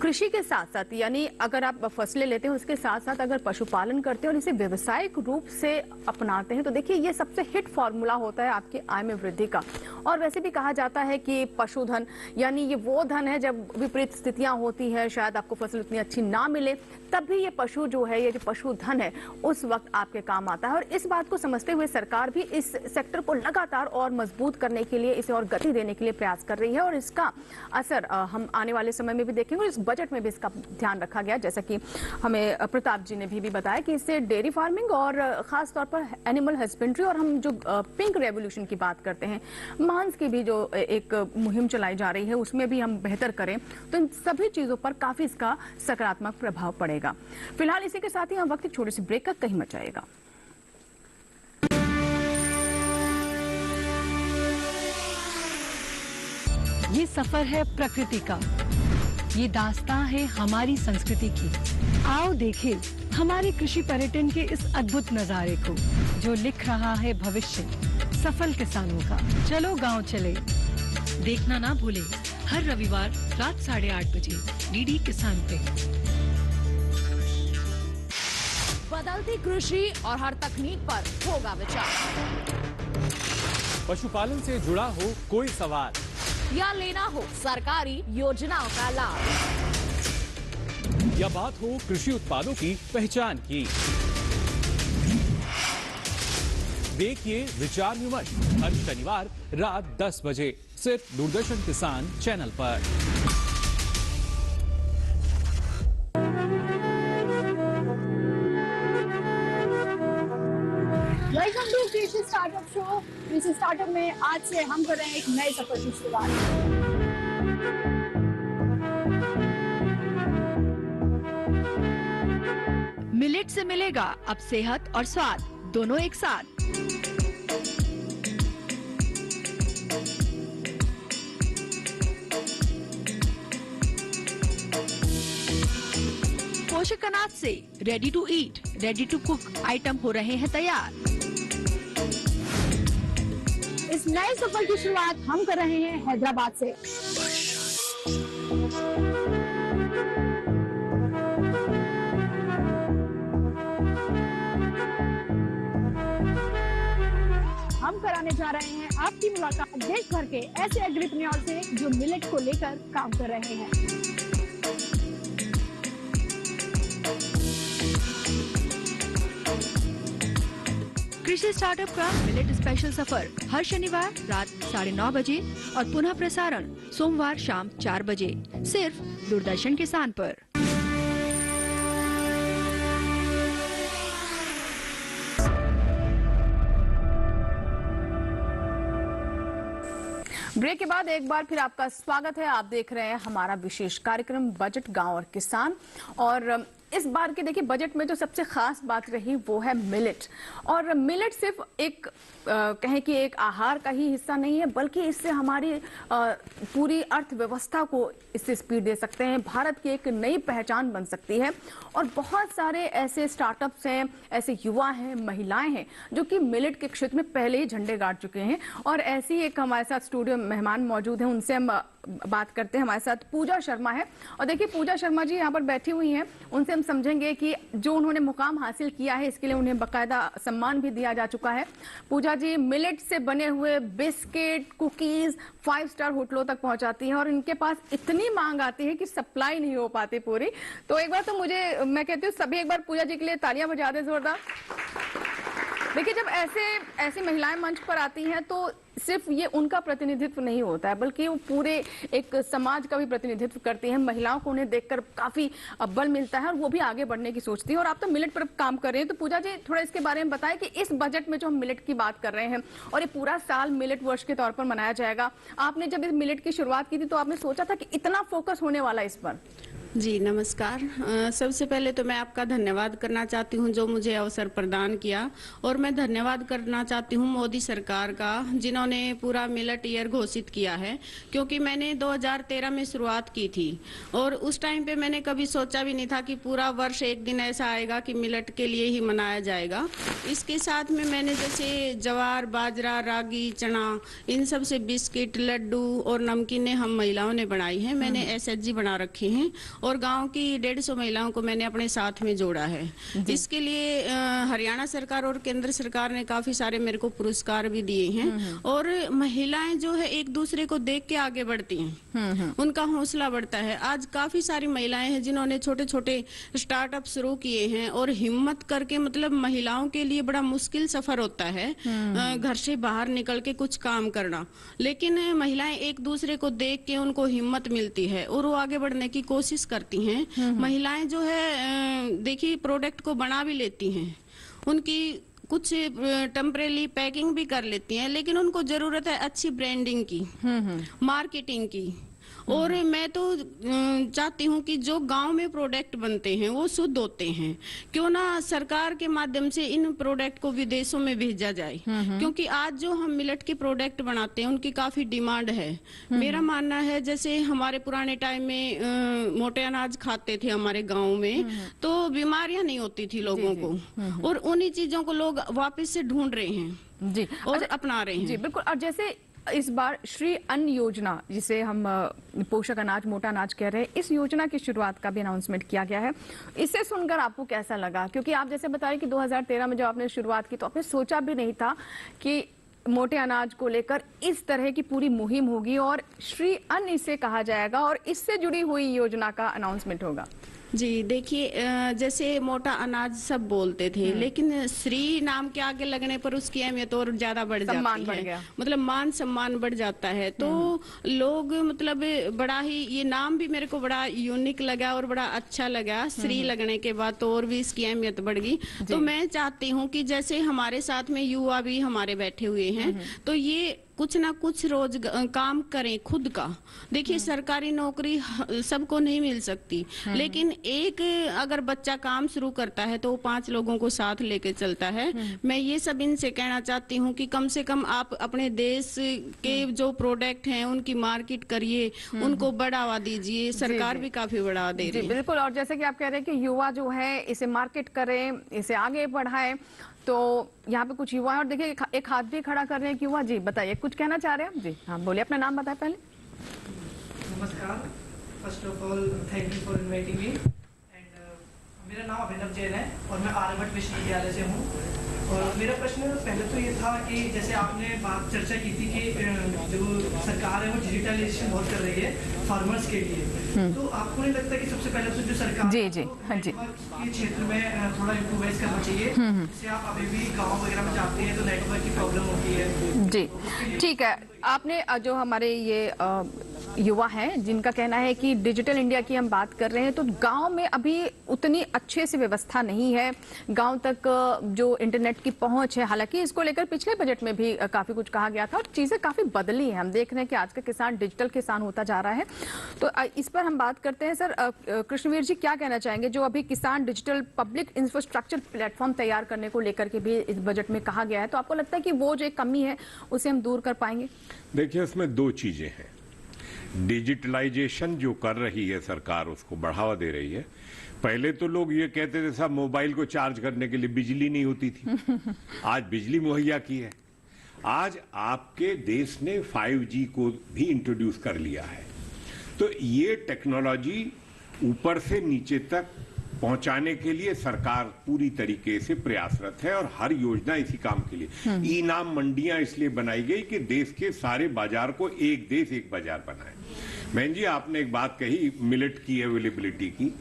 कृषि के साथ साथ यानी अगर आप फसलें लेते हैं उसके साथ साथ अगर पशुपालन करते हैं और इसे व्यवसायिक रूप से अपनाते हैं तो देखिए ये सबसे हिट फॉर्मूला होता है आपकी आय में वृद्धि का। और वैसे भी कहा जाता है कि पशुधन यानी ये वो धन है जब विपरीत स्थितियां होती है, शायद आपको फसल इतनी अच्छी ना मिले, तब भी ये पशु जो है, ये जो पशुधन है उस वक्त आपके काम आता है। और इस बात को समझते हुए सरकार भी इस सेक्टर को लगातार और मजबूत करने के लिए, इसे और गति देने के लिए प्रयास कर रही है और इसका असर हम आने वाले समय में भी देखेंगे और इस बजट में भी इसका ध्यान रखा गया। जैसा कि हमें प्रताप जी ने भी बताया कि इससे डेयरी फार्मिंग और खास तौर पर एनिमल हस्बेंड्री और हम जो पिंक रेवोल्यूशन की बात करते हैं, मांस की भी जो एक मुहिम चलाई जा रही है उसमें भी हम बेहतर करें, तो इन सभी चीजों पर काफी इसका सकारात्मक प्रभाव पड़ेगा। फिलहाल इसी के साथ ही हम वक्त एक छोटी सी ब्रेक का कहीं मत जाएगा। ये सफर है प्रकृति का, ये दास्तां है हमारी संस्कृति की। आओ देखें हमारे कृषि पर्यटन के इस अद्भुत नजारे को, जो लिख रहा है भविष्य सफल किसानों का। चलो गांव चले। देखना ना भूले हर रविवार रात 8:30 बजे डीडी किसान पे। बदलती कृषि और हर तकनीक पर होगा विचार। पशुपालन से जुड़ा हो कोई सवाल या लेना हो सरकारी योजनाओं का लाभ, या बात हो कृषि उत्पादों की पहचान की, देखिए विचार विमर्श हर शनिवार रात 10 बजे सिर्फ दूरदर्शन किसान चैनल पर। वेलकम टू कृषि स्टार्टअप शो। कृषि स्टार्टअप में आज से हम कर रहे हैं एक नए सफर की शुरुआत। मिलेट से मिलेगा अब सेहत और स्वाद दोनों एक साथ। पोषक अनाज से ready to eat, ready to cook item हो रहे हैं तैयार। इस नए सफर की शुरुआत हम कर रहे हैं हैदराबाद से। हम कराने जा रहे हैं आपकी मुलाकात देश भर के ऐसे एग्रीप्रेन्योर से जो मिलेट को लेकर काम कर रहे हैं। कृषि स्टार्टअप का मिलेट स्पेशल सफर हर शनिवार रात 9:30 बजे और पुनः प्रसारण सोमवार शाम 4 बजे सिर्फ दूरदर्शन किसान पर। ब्रेक के बाद एक बार फिर आपका स्वागत है। आप देख रहे हैं हमारा विशेष कार्यक्रम बजट गांव और किसान। और इस बार के देखिए बजट में जो सबसे खास बात रही वो है मिलेट। और मिलेट सिर्फ एक कहें कि एक आहार का ही हिस्सा नहीं है, बल्कि इससे हमारी पूरी अर्थव्यवस्था को इससे स्पीड दे सकते हैं। भारत की एक नई पहचान बन सकती है। और बहुत सारे ऐसे स्टार्टअप्स हैं, ऐसे युवा हैं, महिलाएं हैं जो कि मिलेट के क्षेत्र में पहले ही झंडे गाड़ चुके हैं। और ऐसी एक हमारे साथ स्टूडियो में मेहमान मौजूद हैं, उनसे हम बात करते हैं। हमारे साथ पूजा शर्मा है। और देखिए पूजा शर्मा जी यहाँ पर बैठी हुई हैं, उनसे हम समझेंगे कि जो उन्होंने मुकाम हासिल किया है इसके लिए उन्हें बाकायदा सम्मान भी दिया जा चुका है। पूजा जी मिलेट से बने हुए बिस्किट, कुकीज 5 स्टार होटलों तक पहुंचाती हैं और इनके पास इतनी मांग आती है कि सप्लाई नहीं हो पाती पूरी। तो एक बार तो मैं कहती हूँ सभी एक बार पूजा जी के लिए तालियां बजा दें जोरदार। देखिए जब ऐसी महिलाएं मंच पर आती हैं तो सिर्फ ये उनका प्रतिनिधित्व नहीं होता है, बल्कि वो पूरे एक समाज का भी प्रतिनिधित्व करती हैं। महिलाओं को उन्हें देखकर काफी बल मिलता है और वो भी आगे बढ़ने की सोचती है। और आप तो मिलेट पर काम कर रहे हैं, तो पूजा जी थोड़ा इसके बारे में बताएं कि इस बजट में जो हम मिलेट की बात कर रहे हैं और ये पूरा साल मिलेट वर्ष के तौर पर मनाया जाएगा, आपने जब इस मिलेट की शुरुआत की थी तो आपने सोचा था कि इतना फोकस होने वाला इस पर? जी नमस्कार। सबसे पहले तो मैं आपका धन्यवाद करना चाहती हूं जो मुझे अवसर प्रदान किया। और मैं धन्यवाद करना चाहती हूं मोदी सरकार का जिन्होंने पूरा मिलेट ईयर घोषित किया है, क्योंकि मैंने 2013 में शुरुआत की थी और उस टाइम पे मैंने कभी सोचा भी नहीं था कि पूरा वर्ष एक दिन ऐसा आएगा कि मिलेट के लिए ही मनाया जाएगा। इसके साथ में मैंने जैसे जवार, बाजरा, रागी, चना, इन सब से बिस्किट, लड्डू और नमकीनें हम महिलाओं ने बनाई हैं। मैंने SHG बना रखी हैं और गांव की 150 महिलाओं को मैंने अपने साथ में जोड़ा है। इसके लिए हरियाणा सरकार और केंद्र सरकार ने काफी सारे मेरे को पुरस्कार भी दिए हैं। और महिलाएं जो है एक दूसरे को देख के आगे बढ़ती हैं, उनका हौसला बढ़ता है। आज काफी सारी महिलाएं हैं जिन्होंने छोटे छोटे स्टार्टअप शुरू किए हैं और हिम्मत करके, मतलब महिलाओं के लिए बड़ा मुश्किल सफर होता है घर से बाहर निकल के कुछ काम करना, लेकिन महिलाएं एक दूसरे को देख के उनको हिम्मत मिलती है और वो आगे बढ़ने की कोशिश करती हैं। महिलाएं जो है देखिए प्रोडक्ट को बना भी लेती हैं, उनकी कुछ टेम्परेरी पैकिंग भी कर लेती हैं, लेकिन उनको जरूरत है अच्छी ब्रांडिंग की, मार्केटिंग की। और मैं तो चाहती हूँ कि जो गांव में प्रोडक्ट बनते हैं वो शुद्ध होते हैं, क्यों ना सरकार के माध्यम से इन प्रोडक्ट को विदेशों में भेजा जाए, क्योंकि आज जो हम मिलेट के प्रोडक्ट बनाते हैं उनकी काफी डिमांड है। मेरा मानना है जैसे हमारे पुराने टाइम में मोटे अनाज खाते थे हमारे गाँव में, तो बीमारियां नहीं होती थी लोगों को, और उन्हीं चीजों को लोग वापस से ढूंढ रहे हैं जी और अपना रहे हैं। जी बिल्कुल। और जैसे इस बार श्री अन्न योजना, जिसे हम पोषक अनाज, मोटा अनाज कह रहे हैं, इस योजना की शुरुआत का भी अनाउंसमेंट किया गया है। इसे सुनकर आपको कैसा लगा? क्योंकि आप जैसे बताएं कि 2013 में जब आपने शुरुआत की तो आपने सोचा भी नहीं था कि मोटे अनाज को लेकर इस तरह की पूरी मुहिम होगी और श्री अन्न इसे कहा जाएगा और इससे जुड़ी हुई योजना का अनाउंसमेंट होगा। जी देखिए, जैसे मोटा अनाज सब बोलते थे, लेकिन श्री नाम के आगे लगने पर उसकी अहमियत और ज्यादा बढ़ जाती है, मतलब मान सम्मान बढ़ जाता है। तो लोग मतलब बड़ा ही, ये नाम भी मेरे को बड़ा यूनिक लगा और बड़ा अच्छा लगा। श्री लगने के बाद तो और भी इसकी अहमियत बढ़ गई। तो मैं चाहती हूँ कि जैसे हमारे साथ में युवा भी हमारे बैठे हुए हैं, तो ये कुछ ना कुछ रोज काम करें खुद का। देखिए सरकारी नौकरी सबको नहीं मिल सकती, लेकिन एक अगर बच्चा काम शुरू करता है तो वो 5 लोगों को साथ लेके चलता है। मैं ये सब इनसे कहना चाहती हूँ कि कम से कम आप अपने देश के जो प्रोडक्ट हैं उनकी मार्केट करिए, उनको बढ़ावा दीजिए। सरकार भी काफी बढ़ावा दे रही है। बिल्कुल। और जैसे कि आप कह रहे हैं कि युवा जो है इसे मार्केट करें, इसे आगे बढ़ाएं, तो यहाँ पे कुछ युवा है और देखिए एक हाथ भी खड़ा कर रहे हैं युवा। जी बताइए, कुछ कहना चाह रहे हैं आप? जी हाँ बोलिए, अपना नाम बताएं पहले। नमस्कार, first of all thank you for inviting me. And मेरा नाम अभिनव जैन है और मैं आर्यभट्ट विश्वविद्यालय से हूँ। और मेरा प्रश्न पहले तो ये था कि जैसे आपने बात चर्चा की थी कि जो सरकार है वो डिजिटलाइजेशन बहुत कर रही है फार्मर्स के लिए, तो आपको नहीं लगता कि सबसे पहले तो जो सरकार के क्षेत्र में थोड़ा इम्प्रूवाइज करना चाहिए? जैसे आप अभी भी गाँव वगैरह में जाते हैं तो नेटवर्क की प्रॉब्लम होती है। जी ठीक है। आपने जो हमारे ये युवा हैं जिनका कहना है कि डिजिटल इंडिया की हम बात कर रहे हैं, तो गांव में अभी उतनी अच्छे से व्यवस्था नहीं है, गांव तक जो इंटरनेट की पहुंच है। हालांकि इसको लेकर पिछले बजट में भी काफी कुछ कहा गया था और चीजें काफी बदली हैं। हम देख रहे हैं कि आज का किसान डिजिटल किसान होता जा रहा है। तो इस पर हम बात करते हैं। सर कृष्णवीर जी क्या कहना चाहेंगे, जो अभी किसान डिजिटल पब्लिक इंफ्रास्ट्रक्चर प्लेटफॉर्म तैयार करने को लेकर के भी इस बजट में कहा गया है, तो आपको लगता है कि वो जो एक कमी है उसे हम दूर कर पाएंगे? देखिए इसमें 2 चीजें हैं। डिजिटलाइजेशन जो कर रही है सरकार, उसको बढ़ावा दे रही है। पहले तो लोग ये कहते थे साहब मोबाइल को चार्ज करने के लिए बिजली नहीं होती थी, आज बिजली मुहैया की है। आज आपके देश ने 5G को भी इंट्रोड्यूस कर लिया है। तो ये टेक्नोलॉजी ऊपर से नीचे तक पहुंचाने के लिए सरकार पूरी तरीके से प्रयासरत है और हर योजना इसी काम के लिए। ई नाम मंडियां इसलिए बनाई गई कि देश के सारे बाजार को एक देश एक बाजार बनाए। बहन जी आपने एक बात कही मिलेट की अवेलेबिलिटी की,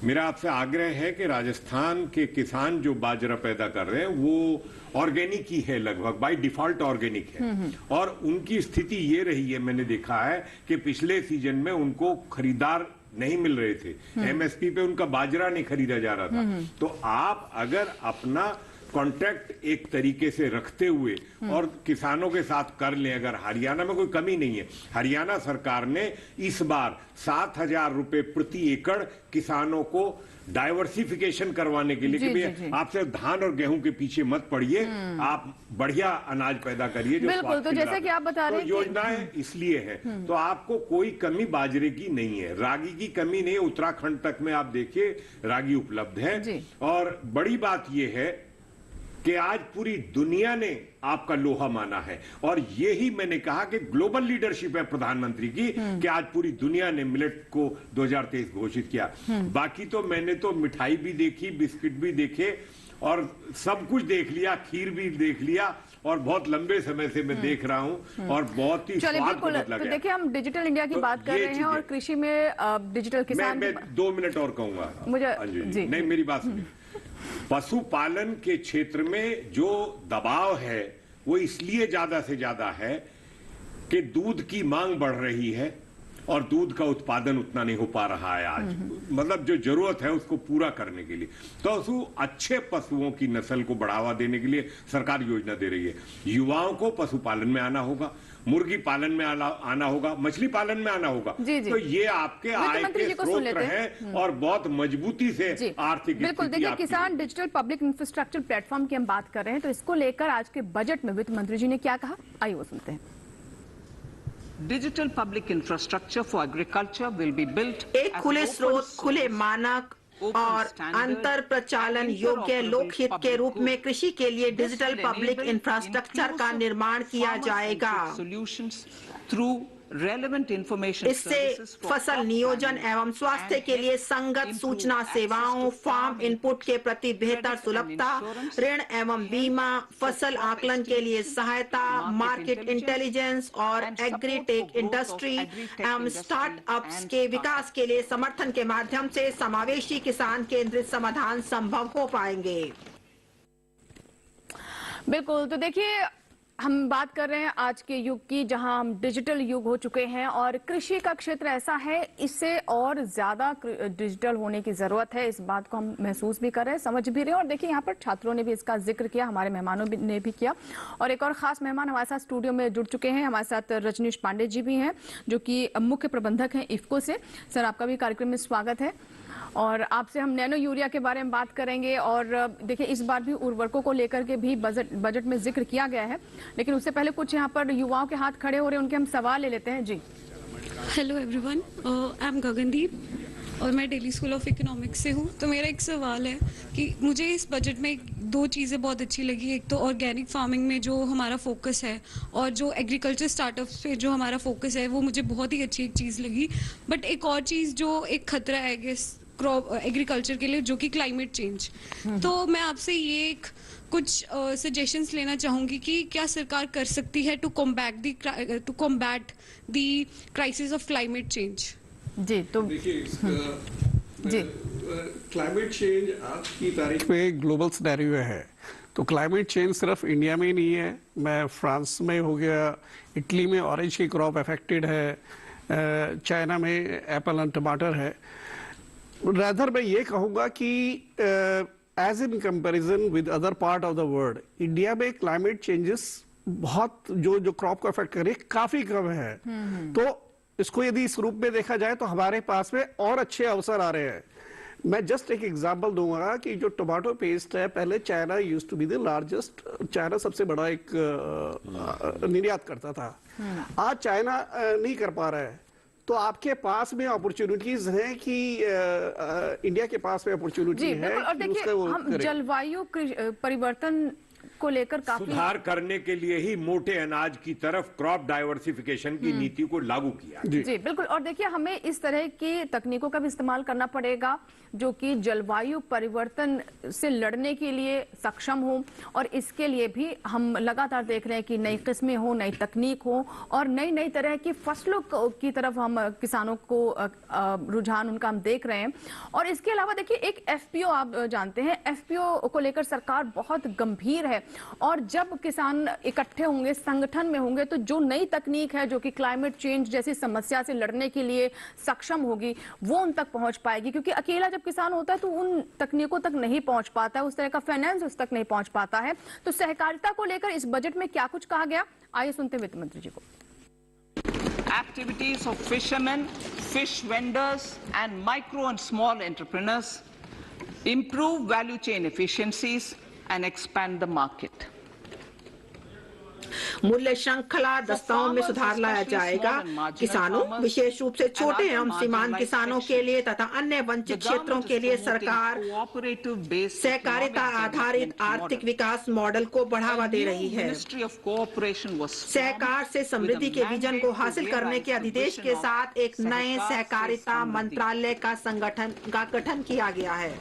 मेरा आपसे आग्रह है कि राजस्थान के किसान जो बाजरा पैदा कर रहे हैं वो ऑर्गेनिक ही है, लगभग बाय डिफॉल्ट ऑर्गेनिक है। और उनकी स्थिति ये रही है, मैंने देखा है कि पिछले सीजन में उनको खरीदार नहीं मिल रहे थे, एमएसपी पे उनका बाजरा नहीं खरीदा जा रहा था। तो आप अगर अपना कॉन्ट्रैक्ट एक तरीके से रखते हुए और किसानों के साथ कर लें, अगर हरियाणा में कोई कमी नहीं है, हरियाणा सरकार ने इस बार 7,000 रुपए प्रति एकड़ किसानों को डाइवर्सिफिकेशन करवाने के लिए कि आप सिर्फ धान और गेहूं के पीछे मत पड़िए, आप बढ़िया अनाज पैदा करिए। जो बिल्कुल, तो जैसे कि आप बता रहे हैं, योजनाएं इसलिए है, तो आपको कोई कमी बाजरे की नहीं है, रागी की कमी नहीं है। उत्तराखंड तक में आप देखिए रागी उपलब्ध है। और बड़ी बात यह है कि आज पूरी दुनिया ने आपका लोहा माना है और यही मैंने कहा कि ग्लोबल लीडरशिप है प्रधानमंत्री की कि आज पूरी दुनिया ने मिलेट को 2023 घोषित किया। बाकी तो मैंने तो मिठाई भी देखी, बिस्किट भी देखे और सब कुछ देख लिया, खीर भी देख लिया और बहुत लंबे समय से मैं देख रहा हूं और बहुत ही स्वाद को बदला गया। देखिए हम डिजिटल इंडिया की बात कर रहे हैं और कृषि में डिजिटल किसान। मैं 2 मिनट और कहूंगा मुझे। नहीं मेरी बात सुनिए। पशुपालन के क्षेत्र में जो दबाव है वो इसलिए ज्यादा से ज्यादा है कि दूध की मांग बढ़ रही है और दूध का उत्पादन उतना नहीं हो पा रहा है आज, मतलब जो जरूरत है उसको पूरा करने के लिए। तो अच्छे पशुओं की नस्ल को बढ़ावा देने के लिए सरकार योजना दे रही है। युवाओं को पशुपालन में आना होगा, मुर्गी पालन में आना होगा, मछली पालन में आना होगा। तो ये आपके आय के स्रोत हैं और बहुत मजबूती से आर्थिक बिल्कुल। देखिए, किसान डिजिटल पब्लिक इंफ्रास्ट्रक्चर प्लेटफॉर्म की हम बात कर रहे हैं, तो इसको लेकर आज के बजट में वित्त मंत्री जी ने क्या कहा, आइए वो सुनते हैं। Digital public infrastructure for agriculture will be built. एक खुले स्रोत, खुले मानक और अंतर प्रचालन योग्य लोकहित के रूप में कृषि के लिए डिजिटल पब्लिक इंफ्रास्ट्रक्चर का निर्माण किया जाएगा। इससे फसल नियोजन एवं स्वास्थ्य के लिए संगत सूचना सेवाओं, फार्म इनपुट के प्रति बेहतर सुलभता, ऋण एवं बीमा, फसल आकलन के लिए सहायता, मार्केट इंटेलिजेंस और एग्रीटेक इंडस्ट्री एवं स्टार्टअप्स के विकास के लिए समर्थन के माध्यम से समावेशी किसान केंद्रित समाधान संभव हो पाएंगे। बिल्कुल। तो देखिए, हम बात कर रहे हैं आज के युग की, जहां हम डिजिटल युग हो चुके हैं और कृषि का क्षेत्र ऐसा है, इससे और ज्यादा डिजिटल होने की जरूरत है। इस बात को हम महसूस भी कर रहे हैं, समझ भी रहे हैं। और देखिए, यहाँ पर छात्रों ने भी इसका जिक्र किया, हमारे मेहमानों ने भी किया। और एक और खास मेहमान हमारे साथ स्टूडियो में जुड़ चुके हैं। हमारे साथ रजनीश पांडे जी भी हैं, जो कि मुख्य प्रबंधक हैं इफ्को से। सर, आपका भी कार्यक्रम में स्वागत है। और आपसे हम नैनो यूरिया के बारे में बात करेंगे। और देखिए, इस बार भी उर्वरकों को लेकर के भी बजट में जिक्र किया गया है, लेकिन उससे पहले कुछ यहाँ पर युवाओं के हाथ खड़े हो रहे हैं, उनके हम सवाल ले लेते हैं। जी, hello everyone, I am Gagandeep और मैं दिल्ली स्कूल ऑफ इकोनॉमिक्स से हूँ। तो मेरा एक सवाल है कि मुझे इस बजट में दो चीज़ें बहुत अच्छी लगी। एक तो ऑर्गेनिक फार्मिंग में जो हमारा फोकस है और जो एग्रीकल्चर स्टार्टअप्स पे जो हमारा फोकस है, वो मुझे बहुत ही अच्छी एक चीज़ लगी। बट एक और चीज़ जो एक खतरा है गेस क्रॉप एग्रीकल्चर के लिए, जो कि क्लाइमेट चेंज। तो मैं आपसे ये कुछ सजेशंस लेना चाहूंगी कि क्या सरकार कर सकती है to combat the crisis of climate change. जी, तो देखिए, जी, क्लाइमेट चेंज आज की तारीख में ग्लोबल सिनेरियो है। तो क्लाइमेट चेंज सिर्फ इंडिया में ही नहीं है, मैं फ्रांस में हो गया, इटली में ऑरेंज की क्रॉप अफेक्टेड है, चाइना में एप्पल एंड टमाटर है। रादर मैं ये कहूँगा कि as in comparison with other part of the world, India में क्लाइमेट चेंजेस बहुत जो क्रॉप को अफेक्ट करे काफी कम है। तो इसको यदि इस रूप में देखा जाए तो हमारे पास में और अच्छे अवसर आ रहे हैं। मैं जस्ट एक एग्जांपल दूंगा कि जो टोमेटो पेस्ट है, पहले China used to be the largest, China सबसे बड़ा एक निर्यात करता था। आज चाइना नहीं कर पा रहा है। तो आपके पास में अपॉर्चुनिटीज हैं कि इंडिया के पास में अपॉर्चुनिटी है। और देखिए, हम जलवायु परिवर्तन को लेकर काफी सुधार करने के लिए ही मोटे अनाज की तरफ क्रॉप डाइवर्सिफिकेशन की नीति को लागू किया। जी बिल्कुल। और देखिए, हमें इस तरह की तकनीकों का भी इस्तेमाल करना पड़ेगा जो कि जलवायु परिवर्तन से लड़ने के लिए सक्षम हो। और इसके लिए भी हम लगातार देख रहे हैं कि नई किस्में हो, नई तकनीक हो और नई नई तरह की फसलों की तरफ हम किसानों को रुझान उनका हम देख रहे हैं। और इसके अलावा देखिए, एक एफपीओ आप जानते हैं, एफपीओ को लेकर सरकार बहुत गंभीर है। और जब किसान इकट्ठे होंगे, संगठन में होंगे, तो जो नई तकनीक है जो कि क्लाइमेट चेंज जैसी समस्या से लड़ने के लिए सक्षम होगी, वो उन तक पहुंच पाएगी। क्योंकि अकेला जब किसान होता है तो उन तकनीकों तक नहीं पहुंच पाता है, उस तरह का फाइनेंस उस तक नहीं पहुंच पाता है। तो सहकारिता को लेकर इस बजट में क्या कुछ कहा गया, आइए सुनते हैं वित्त मंत्री जी को। Activities of fishermen, fish vendors and micro and small entrepreneurs, improve value chain efficiencies and expand the market. मूल्य श्रृंखला दस्ताओं में सुधार लाया जाएगा। किसानों, विशेष रूप से छोटे एवं सीमांत किसानों के लिए तथा अन्य वंचित क्षेत्रों के लिए सरकार सहकारिता आधारित आर्थिक विकास मॉडल को बढ़ावा दे रही है। सहकार से समृद्धि के विजन को हासिल करने के अधिदेश के साथ एक नए सहकारिता मंत्रालय का गठन किया गया है।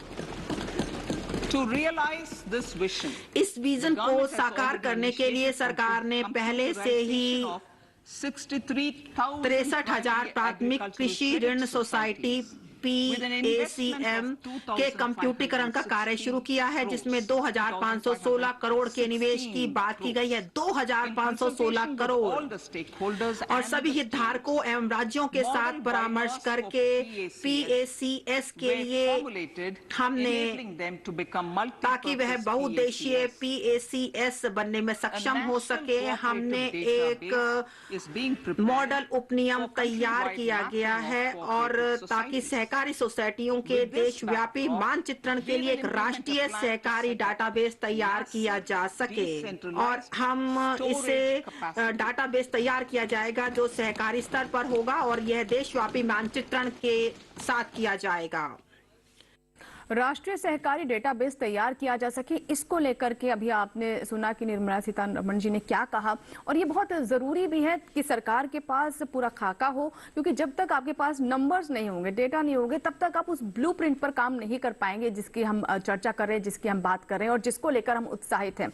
To realize this vision, इस विजन को साकार करने के लिए सरकार ने पहले से ही 63,000 प्राथमिक कृषि ऋण सोसाइटी PACM के कंप्यूटरीकरण का कार्य शुरू किया है, जिसमें 2516 करोड़ के निवेश की बात की गई है। 2516 करोड़। और सभी हितधारकों एवं राज्यों के साथ परामर्श करके PACS के लिए हमने, ताकि वह बहुउद्देशीय PACS बनने में सक्षम हो सके, हमने एक मॉडल उपनियम तैयार किया गया है, और ताकि सहकारी सोसाइटियों के देशव्यापी मानचित्रण के लिए एक राष्ट्रीय सहकारी डाटाबेस तैयार किया जा सके। और हम इसे डाटाबेस तैयार किया जाएगा जो सहकारी स्तर पर होगा, और यह देशव्यापी मानचित्रण के साथ किया जाएगा। राष्ट्रीय सहकारी डेटाबेस तैयार किया जा सके, इसको लेकर के अभी आपने सुना कि निर्मला सीतारमण जी ने क्या कहा, और ये बहुत जरूरी भी है कि सरकार के पास पूरा खाका हो, क्योंकि जब तक आपके पास नंबर्स नहीं होंगे, डेटा नहीं होंगे, तब तक आप उस ब्लूप्रिंट पर काम नहीं कर पाएंगे जिसकी हम चर्चा कर रहे हैं, जिसकी हम बात कर रहे हैं और जिसको लेकर हम उत्साहित हैं।